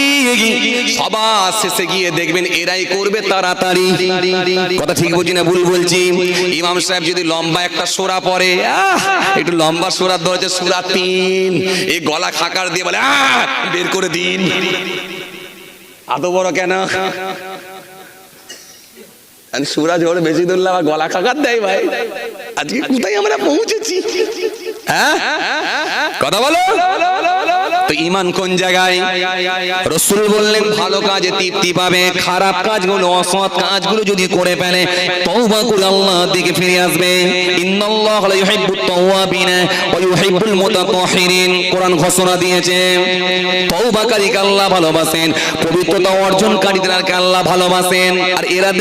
সবার শেষে গিয়ে দেখবেন এরাই করবে তাড়াতাড়ি। কথা ঠিক বলছি না ভুল বলছি? ইমাম সাহেব যদি লম্বা একটা সূরা পড়ে, একটু লম্বা সূরা ধরেছে সূরা 3, এই গলা খাকার দিয়ে বলে বের করে দিন। এত বড় কেন? সূরা জোরে বেশি ধরলে আবার গলা খাকার দেয় ভাই। আজকে কোথায় আমরা পৌঁছেছি? হ্যাঁ কথা বলো তো। ঈমান কোন জায়গায়? রাসূল বললেন ভালো কাজে তৃপ্তি পাবে, খারাপ কাজগুলো অসৎ কাজগুলো যদি করে ফেলে তওবা করে আল্লাহর দিকে ফিরে আসবে। ইন্নাল্লাহা লা ইউহিব্বুত তাওয়াবিনা ওয়া ইউহিব্বুল মুতাতাহহিরিন। কোরআন ঘোষণা দিয়েছে তওবাকারীকে আল্লাহ ভালোবাসেন, পবিত্রতা অর্জনকারীদেরকে আল্লাহ ভালোবাসেন। আর এরা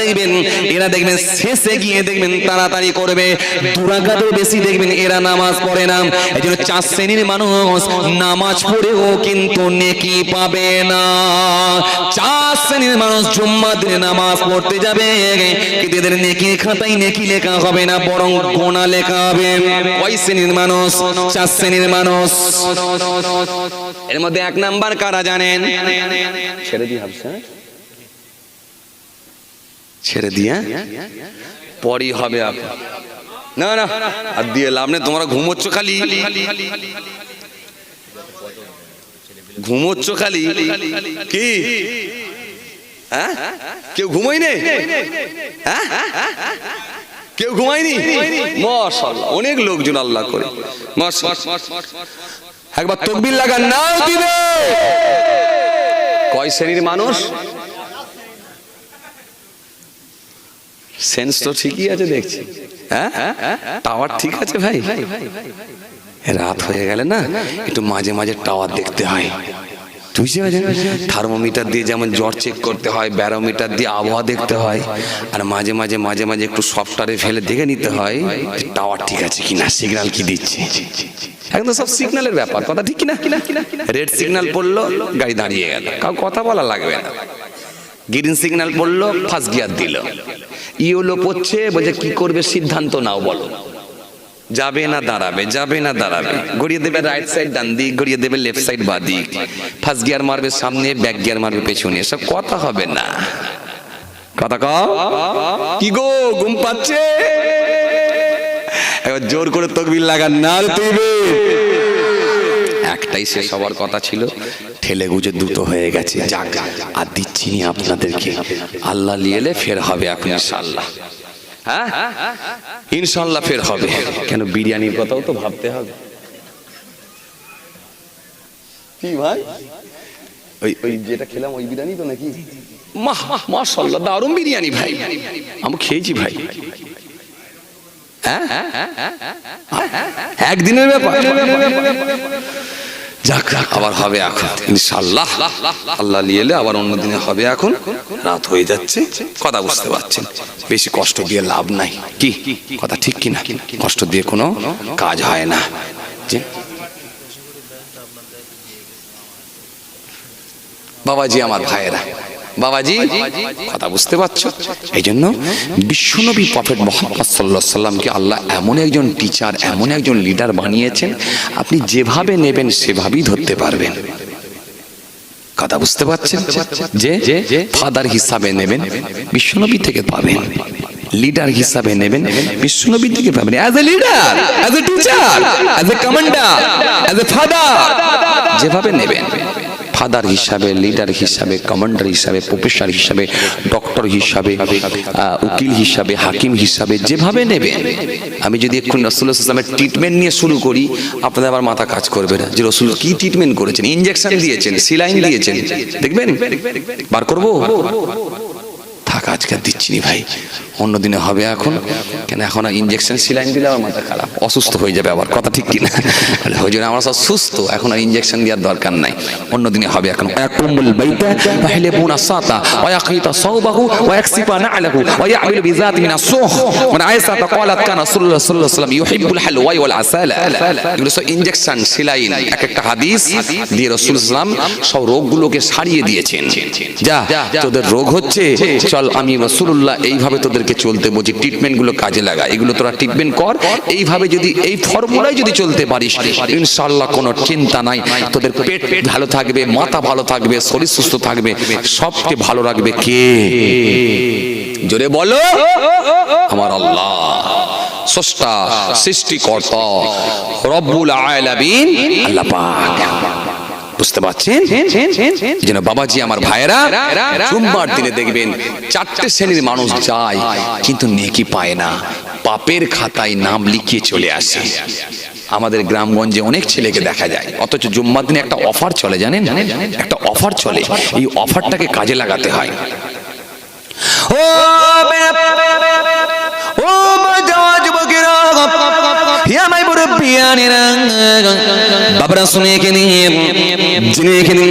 দেখবেন শেষে গিয়ে দেখবেন তাড়াতাড়ি করবে, 2 রাকাতের বেশি দেখবেন এরা নামাজ পড়ে না। এজন্য 4 শ্রেণীর মানুষ নামাজ পড়েও কিন্তু নেকি পাবে না। 4 শ্রেণীর মানুষ জুম্মার দিনে নামাজ পড়তে যাবে কিন্তু এদের নেকির খাতায় নেকি লেখা হবে না, বরং গোনা লেখা হবে। কয় শ্রেণীর মানুষ? 4 শ্রেণীর মানুষ। এর মধ্যে 1 নাম্বার কারা জানেন? ছেড়ে দিয়ে ভাবছে, ছেড়ে দিয়ে পরই হবে। না না আর দিয়ে লাভ নেই, তোমরা ঘুমোচ্ছ খালি, ঘুমোচ্ছ খালি। কি কেউ ঘুমোয়নি? কেউ ঘুমায়নি? মাশাআল্লাহ, অনেক লোকজন আল্লাহ করে। মাশাআল্লাহ, একবার তাকবীর লাগান না দিবে। কয় শ্রেণীর মানুষ? সেন্স তো ঠিকই আছে দেখছি। টাওয়ার ঠিক আছে ভাই? রাত হয়ে গেলে না একটু মাঝে মাঝে টাওয়ার দেখতে হয়। থার্মোমিটার দিয়ে যেমন জ্বর চেক করতে হয়, ব্যারোমিটার দিয়ে আবহাওয়া দেখতে হয়, আর মাঝে মাঝে একটু সফটওয়্যারে ফেলে দেখে নিতে হয় টাওয়ার ঠিক আছে কিনা, সিগন্যাল কি দিচ্ছে। এখন তো সব সিগন্যালের ব্যাপার। কথা ঠিক কিনা? রেড সিগন্যাল পড়লো গাড়ি দাঁড়িয়ে গেল, কাউ কথা বলা লাগবে না। গ্রিন সিগন্যাল পড়লো ফার্স্ট গিয়ার দিল। ইয়েলো পড়ছে বলছে কি করবে সিদ্ধান্ত নাও বলো। যাবে না দাঁড়াবে, যাবে না দাঁড়াবে, ঘুরিয়ে দেবে রাইট সাইড ডান দিক, ঘুরিয়ে দেবে লেফট সাইড বাঁ দিক, ফার্স্ট গিয়ার মারবে সামনে, ব্যাক গিয়ার মারবে পেছনে। সব কথা হবে না। কথা কও কি গো, ঘুম পাচ্ছে? এবার জোর করে তাকবীর লাগান না তুইবে। একটাই শেষ হওয়ার কথা ছিল, ঠেলে গুজে দুটো হয়ে গেছে। যাক, আর দিচ্ছি নি আপনাদেরকে, আল্লাহ লিয়েলে ফের হবে এখন ইনশাআল্লাহ। হ্যাঁ ইনশাআল্লাহ ফের হবে। কেন বিরিয়ানির কথাও তো ভাবতে হবে। কি ভাই ওই যেটা খেলাম ওই বিরিয়ানি তো নাকি? মাশাআল্লাহ দারুণ বিরিয়ানি ভাই, আমি খেয়েছি ভাই। হ্যাঁ একদিনের ব্যাপার। যাক আবার হবে এখন ইনশাআল্লাহ, আল্লাহ লিয়েলে আবার অন্য দিনে হবে। এখন রাত হয়ে যাচ্ছে, কথা বুঝতে পারছেন। বেশি কষ্ট দিয়ে লাভ নাই, কি কথা ঠিক কিনা? কষ্ট দিয়ে কোনো কাজ হয় না। বাবাজি আমার ভাইয়েরা, বাবাজি কথা বুঝতে পারছো? এই জন্য বিশ্বনবী প্রফেট মুহাম্মদ সাল্লাল্লাহু আলাইহি সাল্লামকে আল্লাহ এমন একজন টিচার, এমন একজন লিডার বানিয়েছেন, আপনি যেভাবে নেবেন সেভাবেই ধরতে পারবেন। কথা বুঝতে পারছেন? যে ফাদার হিসাবে নেবেন বিশ্বনবী থেকে পাবেন, লিডার হিসাবে নেবেন বিশ্বনবী থেকে পাবেন। As a leader, as a teacher, as a commander, as a father, যেভাবে নেবেন, ফাদার হিসাবে, লিডার হিসাবে, কমান্ডার হিসাবে, প্রফেসর হিসাবে, ডক্টর হিসাবে, উকিল হিসাবে, হাকিম হিসাবে, যেভাবে নেবেন। আমি যদি এখন রাসূলুল্লাহ সাল্লাল্লাহু আলাইহি ওয়াসাল্লামের ট্রিটমেন্ট নিয়ে শুরু করি, আপনাদের আবার মাথা কাজ করবে না যে রাসূল কি ট্রিটমেন্ট করেছেন, ইনজেকশন দিয়েছেন, সিলাইন দিয়েছেন, দেখবেন বার করবো। থাক আজকে দিচ্ছি নি ভাই, অন্য দিনে হবে। এখন কেন এখন ইনজেকশন সিলাইন দিলে আমার মাথা খারাপ, অসুস্থ হয়ে যাবে আবার, কথা ঠিক কিনা? ওই জন্য আমরা সব সুস্থ, এখন আর ইনজেকশন দেওয়ার দরকার নাই, অন্য দিনে হবে। এখন ইয়াকুমুল বাইতা ওয়া ইয়াহলিবুনা সাতা ওয়া ইয়াকিতা সাওবাহু ওয়া ইয়াকসিফা না'লাহু ওয়া ইয়া'মিলু বিযাতি মিনাস সুহ ওয়া আয়েশা ক্বালাত কানা রাসূলুল্লাহ সাল্লাল্লাহু আলাইহি ওয়াসাল্লাম ইউহিব্বুল হালওয়া ওয়াল আসালা। এগুলো সব ইনজেকশন সিলাইন, এক একটা হাদিস দিয়ে রাসূল সাল্লাল্লাহু আলাইহি ওয়াসাল্লাম সব রোগগুলোকে সারিয়ে দিয়েছেন। যা তোদের রোগ হচ্ছে, চল আমি রাসূলুল্লাহ এইভাবে তোদেরকে চলতে বলছি, ট্রিটমেন্ট গুলো কাজে লাগা, এগুলো তোরা ট্রিটমেন্ট কর। এইভাবে যদি এই ফর্মুলায় যদি চলতে পারিস, ইনশাআল্লাহ কোনো চিন্তা নাই, তোদের পেট ভালো থাকবে, মাথা ভালো থাকবে, শরীর সুস্থ থাকবে, সবকে ভালো রাখবে কে? জোরে বলো, আমার আল্লাহ, স্রষ্টা, সৃষ্টিকর্তা, রব্বুল আলামিন আল্লাহ পাক। বুঝতে পারছেন? যেন বাবাজি আমার ভাইয়েরা, জুম্মার দিনে দেখবেন চারটে শ্রেণীর মানুষ যায় কিন্তু নেকি পায় না, পাপের খাতায় নাম লিখিয়ে চলে আসে। আমাদের গ্রামগঞ্জে অনেক ছেলেকে দেখা যায়, অথচ জুম্মার দিনে একটা অফার চলে, জানেন? একটা অফার চলে, এই অফারটাকে কাজে লাগাতে হয়। ও ও যুবকেরা, ইয়া মাই মুরব্বিয়ানেরা, বাবারা শুনে এখানে জেনে এখানে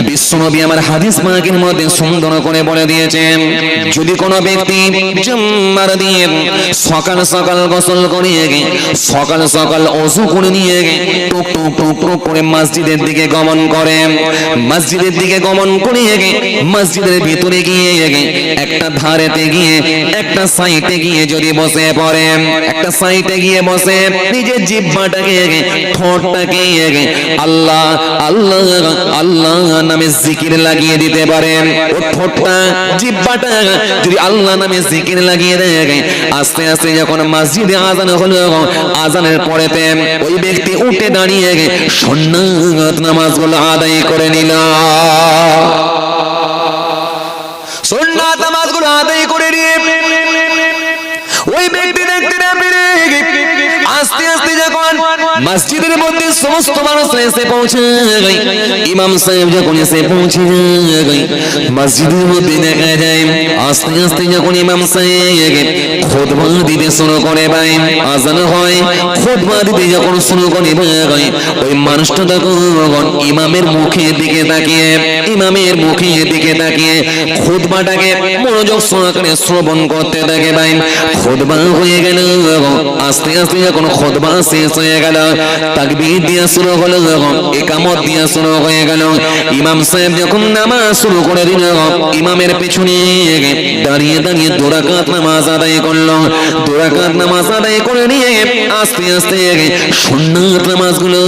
বিশ্বনবী আমার হাদিস পাকের মধ্যে সুন্দর করে বলে দিয়েছেন, যদি কোনো ব্যক্তি জুম্মার দিন সকাল সকাল গোসল করে, সকাল সকাল ওযু করে নিয়ে টুক টুক টুক টুক করে মসজিদের দিকে গমন করে, মসজিদের দিকে গমন করে মসজিদের ভিতরে গিয়ে একটা ধারেতে গিয়ে, একটা সাইডে গিয়ে যদি বসে পড়ে, একটা সাইডে গিয়ে বসে নিজের জিহ্বাটাকে, ঠোঁটটাকে আল্লাহ আল্লাহ আল্লাহ নামে জিকির লাগিয়ে দিতে পারে, ও ঠোঁটটা, জিহ্বাটা যদি আল্লাহ নামে জিকির লাগিয়ে দেয়, আস্তে আস্তে যখন মসজিদে আযান হলো, আযানের পরেতে ওই ব্যক্তি উঠে দাঁড়িয়ে সুন্নাত নামাজগুলো আদায় করে নিল, সুন্নাত নামাজগুলো আদায় করে নিয়ে ওই ব্যক্তি দেখতে না পেরে আস্তে আস্তে যখন মসজিদের মধ্যে সমস্ত মানুষ এসে পৌঁছে, ইমাম সাহেব যখন এসে পৌঁছে মসজিদের মধ্যে দেখা যায়, আস্তে আস্তে যখন ইমাম সাহেব খুতবা দিতে শুরু করে, ভাই আযান হয়, খুতবা দিতে যখন শুরু করে ভাই, ওই মানুষটা তখন ইমামের মুখের দিকে তাকিয়ে, ইমামের মুখের দিকে তাকিয়ে খুতবাটাকে মনোযোগ সহকারে শ্রবণ করতে থাকে। ভাই খুতবা হয়ে গেল, আস্তে আস্তে যখন খুতবা শেষ হয়ে গেল, তাকবীর দিয়া শুরু হলো, ইকামত দিয়া শুরু হয়ে গেল, ইমাম সাহেব যখন নামাজ শুরু করে দিল, ইমামের পেছনে দাঁড়িয়ে দাঁড়িয়ে 2 রাকাত নামাজ আদায় করলো, 2 রাকাত নামাজ আদায় করে নিয়ে আস্তে আস্তে সুন্নাত নামাজগুলো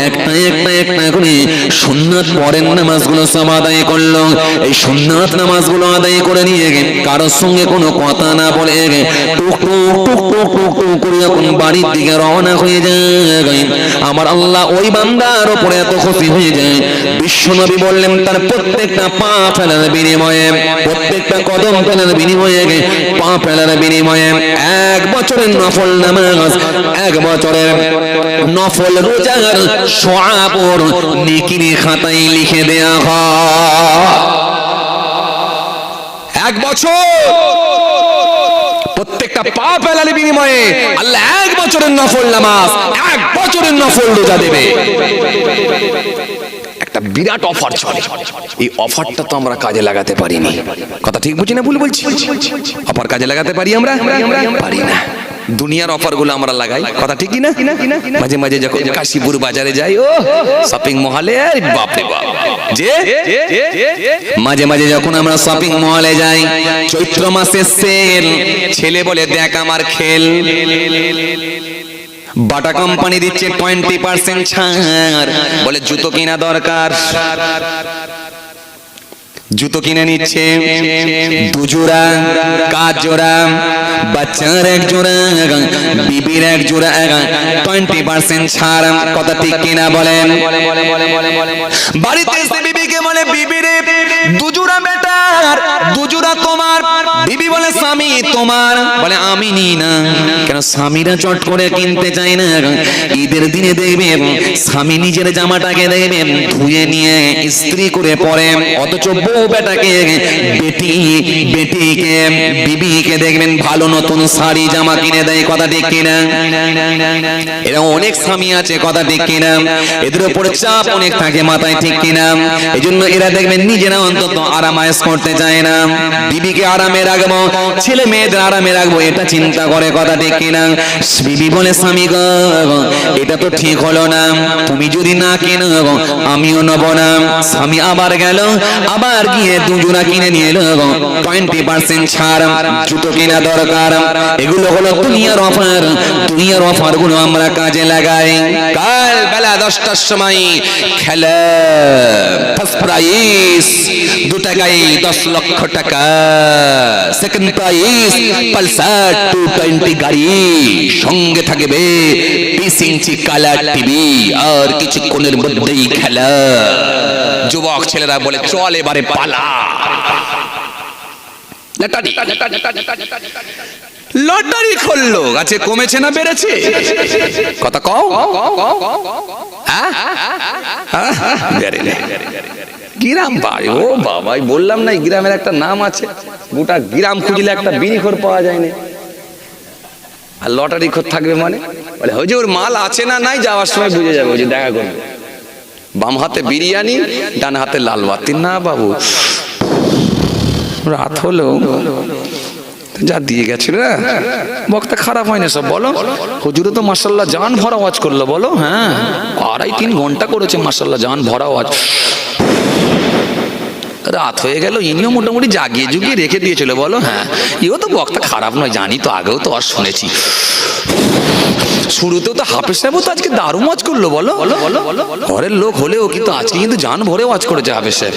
একটা একটা একটা করে সুন্নাত পরের নামাজগুলো সব আদায় করলো। এই সুন্নাত নামাজগুলো আদায় করে নিয়ে কারোর সঙ্গে কোনো কথা না বলে টুক টুক টুক টুক টুক টুক করে যখন বাড়ির দিকে রওনা হয়ে যায়, আমার আল্লাহ ওই বান্দার উপরে এত খুশি হয়ে যায়, বিশ্বনবী বললেন তার প্রত্যেকটা পা ফেলার বিনিময়ে, প্রত্যেকটা কদম ফেলার বিনিময়ে, পা ফেলার বিনিময়ে 1 বছরের নফল নামাজ, 1 বছরের নফল রোজার সওয়াবর নেকির খাতায় লিখে দেয়া হয়। 1 বছর প্রত্যেকটা পা ফেলার বিনিময়ে আল্লাহ 1 বছরের নফল নামাজ, 1 বছরের নফল রোজা দেবে। একটা বিরাট অফার চলে, এই অফারটা তো আমরা কাজে লাগাতে পারিনি, কথা ঠিক বুঝি না ভুল বলছি? অফার কাজে লাগাতে পারি আমরা? পারি না। দুনিয়ার অফারগুলো আমরা লাগাই, কথা ঠিক কি না? মাঝে মাঝে যখন কাশীপুর বাজারে যাই, ও শপিং মহলে, আরে বাপ রে বাপ, যে মাঝে মাঝে যখন আমরা শপিং মলে যাই, চৈত্র মাসের সেল, ছেলে বলে দেখ আমার খেল, বাটা কোম্পানি দিচ্ছে 20% ছাড়, বলে জুতো কিনা দরকার, জুতো কিনে নিচ্ছে, দুজোড়া, কাজ জোড়া, বাচ্চার এক জোড়া, বিবির এক জোড়া, 20% ছাড়, কথা ঠিক কিনা বলেন? বাড়িতে এসে বিবিকে বলে, বিবিরে দুজোড়া বেটার, দুজোড়া তোমার, বিবি বলে স্বামী তোমার, বলে আমি নি না, কেন স্বামীরা চট করে কিনতে চায় না, ঈদের দিনে দেখবেন স্বামী নিজের জামাটাকে দেখবেন ধুয়ে নিয়ে ইস্ত্রি করে পরে, অথচ বউ বেটাকে, বেটিকে, বিবিকে দেখবেন ভালো নতুন শাড়ি জামা কিনে দেয়, কথা ঠিক কিনা? এরকম অনেক স্বামী আছে, কথা ঠিক কিনা? এদের উপরে চাপ অনেক থাকে মাথায়, ঠিক কিনা? এই জন্য এরা দেখবেন নিজেরা অন্তত আরামায়েশ করতে চায় না, বিবিকে আরামে রাখবো, ছেলে মেয়েদের আরামে রাখবো, এটা চিন্তা করে, কথা ঠিক কিনা? বিবি বলে স্বামী গো, এটা তো ঠিক হলো না, তুমি যদি না কেনো আমিও নেব না। স্বামী আবার গেল, আবার গিয়ে দুজোড়া কিনে নিয়ে এলো, 20% ছাড়, জুতো কিনা দরকার। এগুলো হলো দুনিয়ার অফার, দুনিয়ার অফার গুলো আমরা কাজে লাগাই। কাল বেলা 10টার সময় খেলা, ফার্স্ট প্রাইজ 2 টাকায় 10 লক্ষ টাকা, সেকেন্ড প্রাইজ পালসার 220 গাড়ি, সঙ্গে থাকবে 20 ইঞ্চি কালার টিভি, আর কিছুক্ষণের মধ্যেই খেলা। যুবক ছেলেরা বলে চল এবারে পালা, লটারি খুললো, গাছে কমেছে না বেড়েছে? কথা কও, গ্রাম বাড়ি, ও বাবাই বললাম না, গ্রামের একটা নাম আছে, গোটা গ্রাম খুঁজলে একটা বিড়িখোর পাওয়া যায়নি, আর লটারি খোর থাকবে মানে, বলে হুজুর মাল আছে না নাই, যাওয়ার সময় বুঝে যাবে, ওই যে দেখা করবে, বাম হাতে বিরিয়ানি, ডান হাতে লাল বাতি। না বাবু, রাত হলো, যা দিয়ে গেছিল না, বক্তা খারাপ হয়নি সব, বলো হুজুরে তো মাশাআল্লাহ জান ভরা ওয়াজ করলো, বলো হ্যাঁ 2.5-3 ঘন্টা করেছে মাশাআল্লাহ, জান ভরা ওয়াজ। রাত হয়ে গেল, ইনিও মোটামুটি জাগিয়ে জুগিয়ে রেখে দিয়েছিল, বলো হ্যাঁ, ইও তো বক্তা খারাপ নয়, জানি তো, আগেও তো আর শুনেছি, শুরুতেও তো হাফেজ সাহেবও তো আজকে দারুণ ওয়াজ করলো, বলো ঘরের লোক হলেও কিন্তু আজকে কিন্তু জান ভরে ওয়াজ করেছে হাফেজ সাহেব।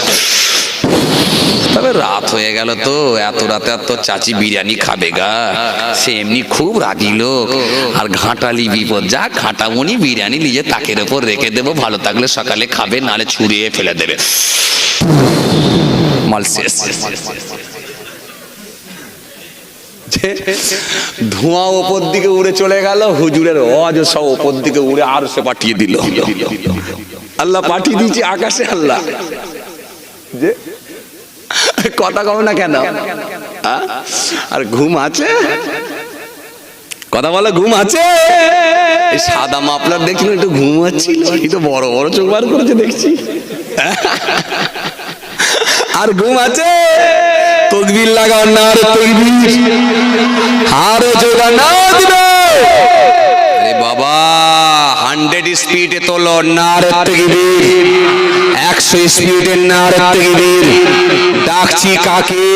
তবে রাত হয়ে গেল তো, এত রাতে আর তো চাচি বিরিয়ানি খাবে গা, সে এমনি খুব রাগি লোক, আর ঘাটালি বিপদ, যা ঘাটামনি বিরিয়ানি নিজে তাকের উপর রেখে দেবো, ভালো থাকলে সকালে খাবে, নালে ছুঁড়িয়ে ফেলে দেবে, মাল শেষ। ধোঁয়া ওপর দিকে উড়ে চলে গেল, হুজুরের ওয়াজ সব ওপর দিকে উড়ে আর সে পাঠিয়ে দিল, আল্লাহ পাঠিয়ে দিয়েছে আকাশে, আল্লাহ যে কথা কও না কেন, আর ঘুম আছে, কথা বলো ঘুম আছে? এই সাদা মাপলার দেখছিল, একটু ঘুম হচ্ছিল, একটু বড় বড় চোখ বার করেছে দেখছি, আর ঘুম আছে? তকবীর লাগাও, নারে তকবীর, আরো জোরে না দিবে, আরে বাবা 100 স্পিডে তোলো, নারে তকবীর, 100 স্পিডে নারে তকবীর। ডাকছি কাকে?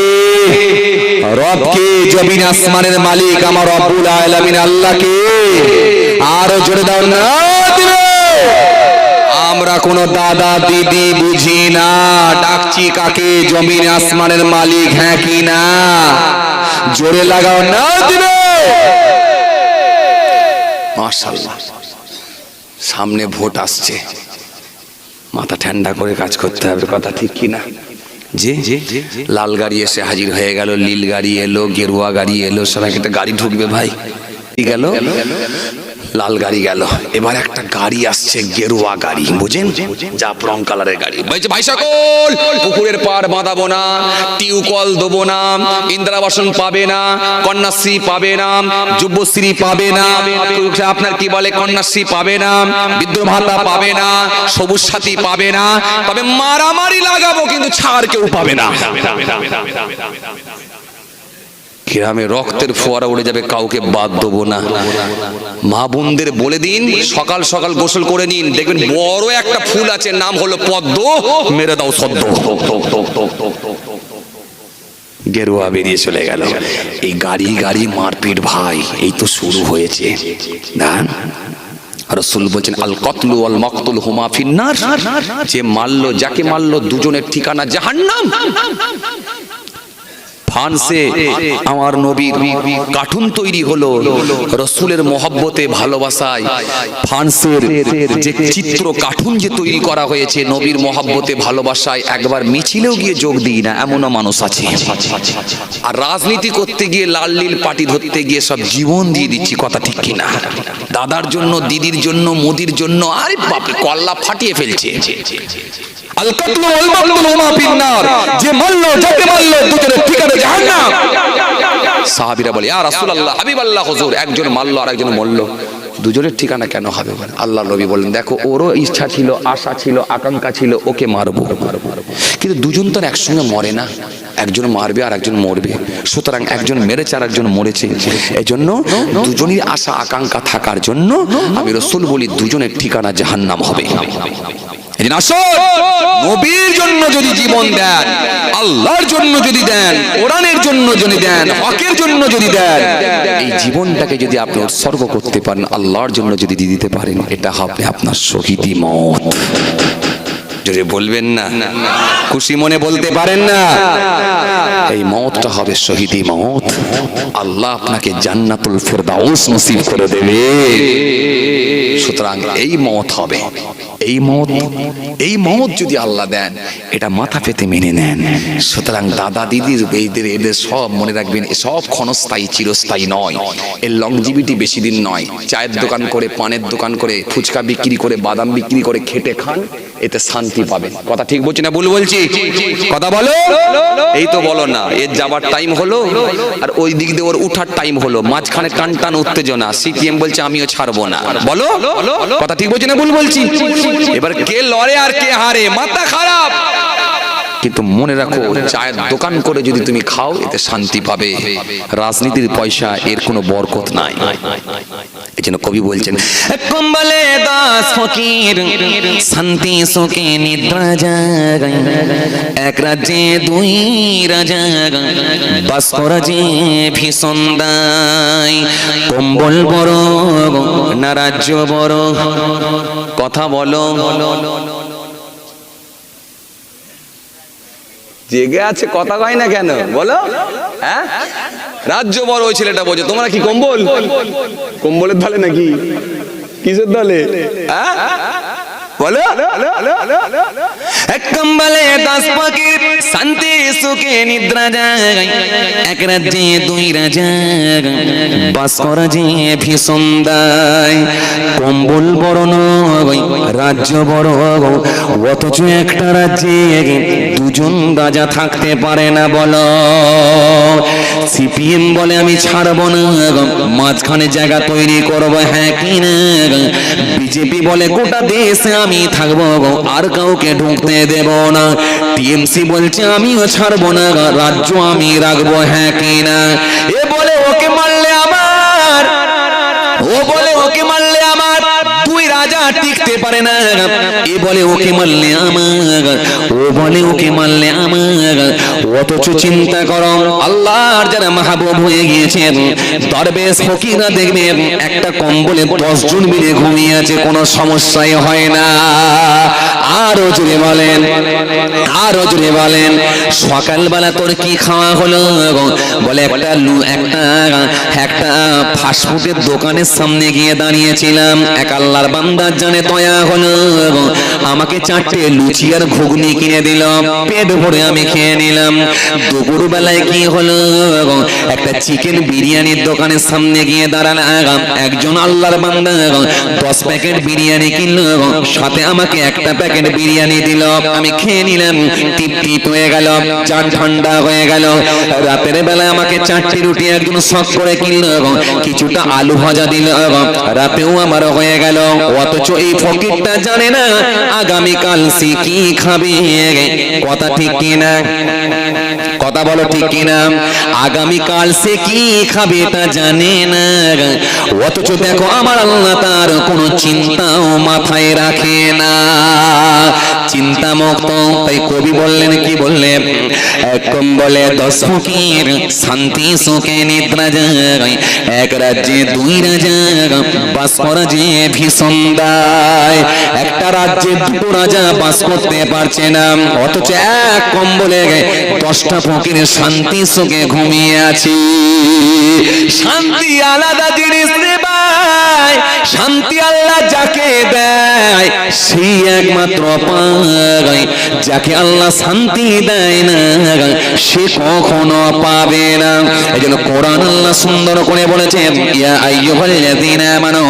রবকে, জমিন আসমানের মালিক আমার রব্বুল আলামিন আল্লাহকে, আরো জোরে দাও না দিবে। আমরা কোন দাদা দিদি বুঝি না, ডাকছি কাকে? জমিন আসমানের মালিক, হ্যাঁ কি না? জোরে লাগাও, না দিবে। মাশাআল্লাহ, সামনে ভোট আসছে, মাথা ঠান্ডা করে কাজ করতে হবে, কথা ঠিক কি না? জি, লাল গাড়ি এসে হাজির হয়ে গেল, নীল গাড়ি এলো, গেরুয়া গাড়ি এলো, সবাইকে একটা গাড়ি ঢুকবে ভাই, গেল লাল গাড়ি গেল, এবার একটা গাড়ি আসছে গেরুয়া গাড়ি, বুঝেন, জাফরং কালারের গাড়ি। ভাই সকল, পুকুরের পাড় বাঁধাবো না, টিউকল দেবো না, ইন্দিরাবাসন পাবে না, কন্যাশ্রী পাবে না, যুবশ্রী পাবে না, আপনার কি বলে কন্যাশ্রী পাবে না, বৃদ্ধ ভাতা পাবে না, সবুজ সাথী পাবে না, তবে মারামারি লাগাবো কিন্তু ছাড় কেউ পাবে না। গ্রামে রক্তের ফোয়ারা উড়ে যাবে, কাউকে বাদ দেবো না। মা বোনদের বলে দিন সকাল সকাল গোসল করে নিন, দেখবেন বড় একটা ফুল আছে, নাম হলো পদ্ম, মেরে দাও সদ্য। গেরুয়া বেরিয়ে চলে গেল। এই গাড়ি গাড়ি মারপিট ভাই, এই তো শুরু হয়েছে। দান রাসূল বলেন আল কতলু ওয়াল মাকতুল হুমা ফিন্নার, যে মারলো যাকে মারলো দুজনের ঠিকানা জাহান্নাম। ফ্রান্সে আমার নবীর কার্টুন তৈরি হলো রসুলের মহব্বতে ভালোবাসায়। ফ্রান্সের যে চিত্র কার্টুন যে তৈরি করা হয়েছে নবীর মহব্বতে ভালোবাসায়, একবার মিছিলেও গিয়ে যোগ দিই না এমনও মানুষ আছে। আর রাজনীতি করতে গিয়ে লাল নীল পার্টি ধরতে গিয়ে সব জীবন দিয়ে দিচ্ছি, কথা ঠিক কিনা? দাদার জন্য, দিদির জন্য, মোদির জন্য, আরে বাপরে কল্লা ফাটিয়ে ফেলছে। আল কতলু ওয়াল মাকতুল হুমা ফিন্নার, যে মারলো যাকে মারলো দুজনের ঠিকানা জাহান্নাম। সাহাবীরা বলে ইয়া রাসূলুল্লাহ, হাবিবাল্লাহ হুজুর, একজন মারলো আর একজন মরলো, দুজনের ঠিকানা কেন হবে? আল্লাহর নবী বলেন দেখো, ওরও ইচ্ছা ছিল, আশা ছিল, আকাঙ্ক্ষা ছিল ওকে মারবো, কিন্তু দুজন তো একসঙ্গে মরে না, একজন মারবে আর একজন মরবে। সুতরাং একজন মেরেছে আর একজন মরেছে, এজন্য দুজনই আশা আকাঙ্ক্ষা থাকার জন্য আমি রাসূল বলি দুজনের ঠিকানা জাহান্নাম হবে। এদিন আসুন, নবীর জন্য যদি জীবন দেন, আল্লাহর জন্য যদি দেন, কোরআনের জন্য যদি দেন, হকের জন্য যদি দেন, এই জীবনটাকে যদি আপনি উৎসর্গ করতে পারেন, আল্লাহর জন্য যদি দিতে পারেন, এটা হবে আপনার শহীদি মওত। যদি বলবেন না, খুশি মনে বলতে পারেন না, এই মওতটা হবে শহীদি মওত। আল্লাহ আপনাকে জান্নাতুল ফেরদাউস নসিব করে দেবে। সুতরাং এই মওত হবে, এই মওত যদি আল্লাহ দেন, এটা মাথা পেতে মেনে নেন। সুতরাং দাদা দিদির এদের সব মনে রাখবেন, সব ক্ষণস্থায়ী চিরস্থায়ী নয়, এর লংজিভিটি বেশি দিন নয়। চায়ের দোকান করে, পানের দোকান করে, ফুচকা বিক্রি করে, বাদাম বিক্রি করে খেটে খান, এতে শান্তি পাবেন। কথা ঠিক বলছি না ভুল বলছি? কথা বলো, এই তো বলো না। এর যাবার টাইম হলো আর ওই দিক দিয়ে ওর উঠার টাইম হলো, মাঝখানে টান টান উত্তেজনা। সিপিএম বলছে আমিও ছাড়বো না, বলো কথা ঠিক বলছি না ভুল বলছি? এবার কে লড়ে আর কে হারে, মাথা খারাপ। কিন্তু মনে রাখো, চায়ের দোকান করে যদি তুমি খাও, এতে শান্তি পাবে। রাজনীতির পয়সা এর কোনো বরকত নাই। এই জন্য কবি বলছেন কম্বলে 10 ফকির শান্তি সুখে নিদ্রা জাগায়, এক রাজ্যে 2 রাজা বাস করা যে ভীষণ দায়। কম্বল বড় না রাজ্য বড়, কথা বলো। জেগে আছে, কথা কয় না কেন বলো? হ্যাঁ, রাজ্য বড় ওই ছেলেটা বলছে, তোমরা কি কম্বল, কম্বলের দলে নাকি কিসের দলে? হ্যাঁ বলো। এক কম্বলে 10 ফকির শান্তি সুখে নিদ্রা জাগায়, এক রাজ্যে 2 রাজা বাস করা যে ভীষণ দায়। কম্বল বড় নয়, রাজ্য বড়, অথচ একটা রাজ্যে 2জন রাজা থাকতে পারে না। বলো, সিপিএম বলে আমি ছাড়বো না, মাঝখানে জায়গা তৈরি করবো, হ্যাঁ কি না? বিজেপি বলে গোটা দেশে আমি থাকবো, আর কাউকে ঢুকতে দেব না। টিএমসি বলছে আমিও ছাড়বো না, রাজ্য আমি রাখবো, হ্যাঁ কি না? এ বলে ওকে মারলে আমার, ও বলে ওকে মারলে আমার, 2 রাজা টিকতে পারে না। এ বলে ওকে মারলে আমার, ও বলে ওকে মারলে আমার। অথচ চিন্তা করো, আল্লাহর যারা মাহবুব হয়ে গিয়েছেন, দরবেশ ফকিররা দেখবেন একটা কম্বলে 10 জন মিলে ঘুমিয়ে আছে, কোনো সমস্যাই হয় না। আরো জোরে বলেন, আরো জোরে বলেন। সকালবেলা তোর কি খাওয়া হলো? বলে একটা ফাস্টফুডের দোকানের সামনে গিয়ে দাঁড়িয়েছিলাম, এক আল্লাহর বান্দার জানে দয়া হলো, আমাকে 4টে লুচি আর ঘুগনি কিনে দিল, পেট ভরে আমি খেয়ে নিলাম। দুপুর বেলায় কি হলো? একটা চিকেন বিরিয়ানির দোকানের সামনে গিয়ে দাঁড়ালাম, একজন আল্লাহর বান্দা 10 প্যাকেট বিরিয়ানি কিনলো, সাথে আমাকে একটা প্যাকেট বিরিয়ানি দিল, আমি খেয়ে নিলাম, তৃপ্তি হয়ে গেল, চান ঠান্ডা হয়ে গেল। রাতের বেলায় আমাকে 4টি রুটি একজন শখ করে কিনলো, কিছুটা আলু ভাজা দিল, রাতেও আমার হয়ে গেল। অথচ এই ফকিরটা জানে না আগামীকাল সে কি খাবে, কথা ঠিক কিনা? কথা বলো ঠিক কিনা? আগামীকাল সে কি খাবে তা জানে না, অথচ দেখো আমার আল্লাহ তার কোনো চিন্তাও মাথায় রাখে না, চিন্তা মুক্ত। তাই কবি বললেন, কি বললেন? একম বলে 10 ফকির শান্তি সুখে নিদ্রা যায়, এক রাজ্যে 2 রাজা বাস করা যে ভীষণ দায়। একটা রাজ্যে 2 রাজা বাস করতে পারছে না, অথচ এক কম্বলে 10টা ফকির শান্তি সুখে ঘুমিয়ে আছে। শান্তি আলাদা জিনিস রে ভাই, শান্তি আল্লাহ যাকে দেয় সেই একমাত্র পায়, যাকে আল্লাহ শান্তি দেয় না সে কখনো পাবে না। এজন্য কোরআন আল্লাহ সুন্দর করে বলেছেন, ইয়া আইয়ুহাল্লাযীনা আমানু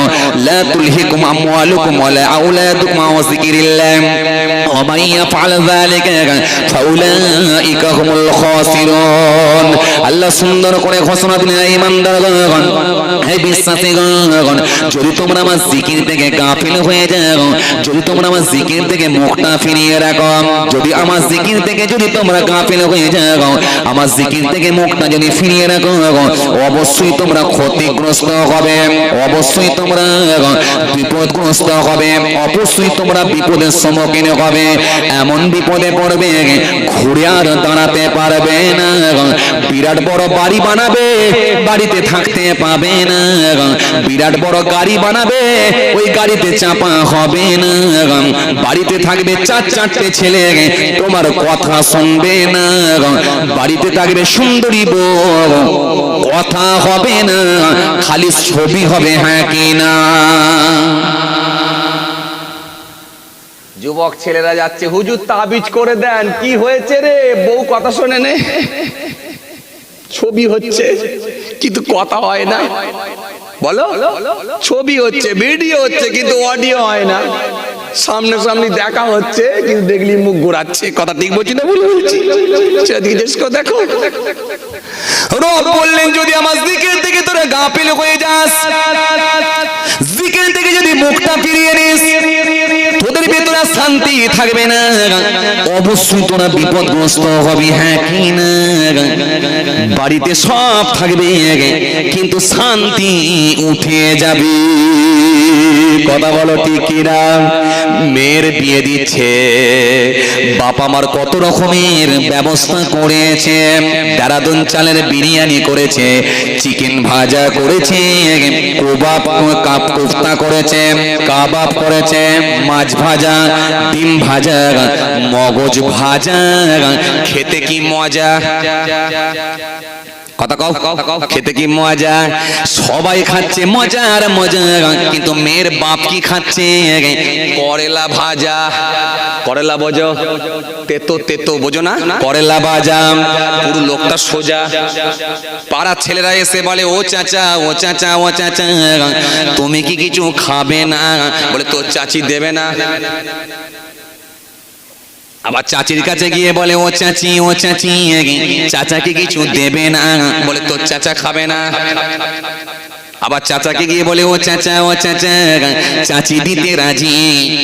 লা তুলহিকুম আমওয়ালুকুম ওয়ালা আওলাদুকুম আন যিকিরিল্লাহ ওয়া মান ইয়াফআল যালিকা ফাউলাইকা হুমুল খাসিরুন। আল্লাহ সুন্দর করে ঘোষণা দিলেন, ঈমানদারগণ, হে বিশ্বাসীগণ, যদি তোমরা আমার জিকির থেকে গাফিল হয়ে যাও, যদি তোমরা আমার জিকির থেকে মুখটা ফিরিয়ে রাখো, যদি আমার জিকির থেকে যদি তোমরা গাফিল হয়ে যাও, আমার জিকির থেকে মুখটা যদি ফিরিয়ে রাখো, অবশ্যই তোমরা ক্ষতিগ্রস্ত হবে, অবশ্যই তোমরা বিপদগ্রস্ত হবে, অবশ্যই তোমরা বিপদের সম্মুখীন হবে। এমন বিপদে পড়বে ঘুরে আর দাঁড়াতে পারবে না, বিরাট বড় বাড়ি বানাবে বাড়িতে থাকতে পাবে না, বিরাট বড় গাড়ি বানাবে ওই গাড়িতে চাপা হবে না, বাড়িতে থাকবে 4-4টে ছেলে তোমার কথা শুনবে না, বাড়িতে থাকবে সুন্দরী বউ কথা হবে না, খালি ছবি হবে, হ্যাঁ কি না? যুবক ছেলেরা যাচ্ছে, হুজুর তাবিজ করে দেন। কি হয়েছে রে? বউ কথা শোনে নে, ছবি হচ্ছে কিন্তু কথা হয় না। বলো, ছবি হচ্ছে, ভিডিও হচ্ছে কিন্তু অডিও হয় না। সামনে সামনে দেখা হচ্ছে কিন্তু দেখলি মুখ ঘোরাচ্ছে। কথা ঠিক বলছি না ভুল বলছি? সেদিকে দেখো। রব বললেন, যদি আমার জিকির থেকে তোরা গাফিল হয়ে যাস, জিকির থেকে যদি মুখটা ফিরিয়ে নিস, তোদের ভেতরে শান্তি থাকবে না, অবশ্যই তোরা বিপদগ্রস্ত হবি, হ্যাঁ কি না? বাড়িতে সব থাকবে কিন্তু শান্তি উঠে যাবে। কথা বলো ঠিক কিনা? মেয়ের বিয়ে দিচ্ছে, বাবা মার কত রকমের ব্যবস্থা করেছে, দেরাদুন চালের বিরিয়ানি করেছে, চিকেন ভাজা করেছে, কোফতা করেছে, কাবাব করেছে, মাছ ভাজা, ডিম ভাজা, মগজ ভাজা, খেতে কি মজা। কথা কও, খেতে কি মজা। সবাই খাচ্ছে মজা আর মজা, কিন্তু মেয়ের বাপ কি খাচ্ছে? করেলা ভাজা। করেলা বোঝো? তেতো তেতো বোঝো না? করেলা ভাজা। পুরো লোকটা সোজা। পাড়ার ছেলেরা এসে বলে, ও চাচা, ও চাচা, ও চাচা, তুমি কি কিছু খাবে না? বলে তোর চাচি দেবে না। আবার চাচির কাছে গিয়ে বলে, ও চাচি, ও চাচি, চাচাকে কিছু দেবে না? বলে তোর চাচা খাবে না। আবার চাচাকে গিয়ে বলে, ও চাচা, ও চাচা, চাচি দিতে রাজি,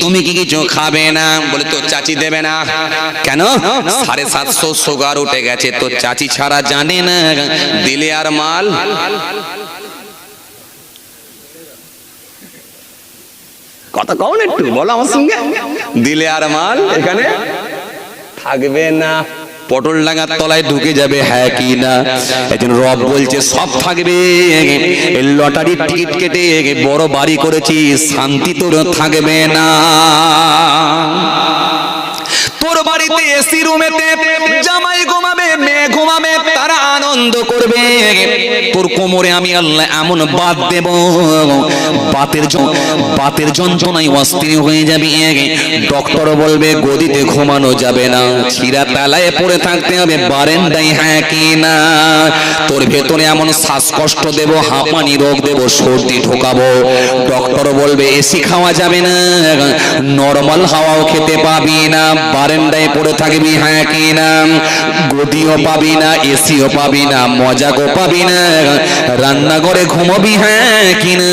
তুমি কি কিছু খাবে না? বলে তোর চাচি দেবে না। কেন? 750 সুগার উঠে গেছে, তোর চাচি ছাড়া জানে না। দিলে আর মাল। কথা কও না একটু, বলো আমার সঙ্গে। দিলে আর মাল এখানে থাকবে না। পটল ডাঙার তলায় ঢুকে যাবে, হ্যাঁ কি না? একজন রব বলছে সব থাকবে, লটারির টিকিট কেটে বড় বাড়ি করেছি, শান্তি তোর থাকবে না। তোর বাড়িতে এসি রুমেতে জামাই ঘুমাবে, মেয়ে ঘুমাবে, তারা আনন্দ করবে। তোর কোমরে আমি আল্লাহ এমন বাত দেব, বাতের যন্ত্রণায় অস্থির হয়ে যাবে। ডক্টর বলবে গদিতে ঘুমানো যাবে না, ছিঁড়া তালায় পড়ে থাকতে হবে বারান্দায়, হ্যাঁ কি না? তোর ভেতরে এমন শ্বাসকষ্ট দেব, হাঁপানি রোগ দেব, সর্দি ঢোকাবো। ডক্টর বলবে এসি খাওয়া যাবে না, নরমাল হাওয়াও খেতে পাবি না, বারান্দায় পড়ে থাকবি, হ্যাঁ কি না? গদিও পাবি না, এসিও পাবি না, মজাকও পাবি না, রান্নাঘরে ঘুমাবি হ্যাঁ কিনা,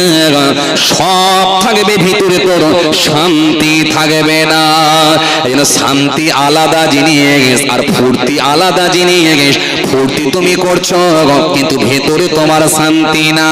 সব থাকবে ভিতরে, তোর শান্তি থাকবে না। এই জন্য শান্তি আলাদা জিনিস আর ফুর্তি আলাদা জিনিস। ফুর্তি তুমি করছো কিন্তু ভেতরে তোমার শান্তি না।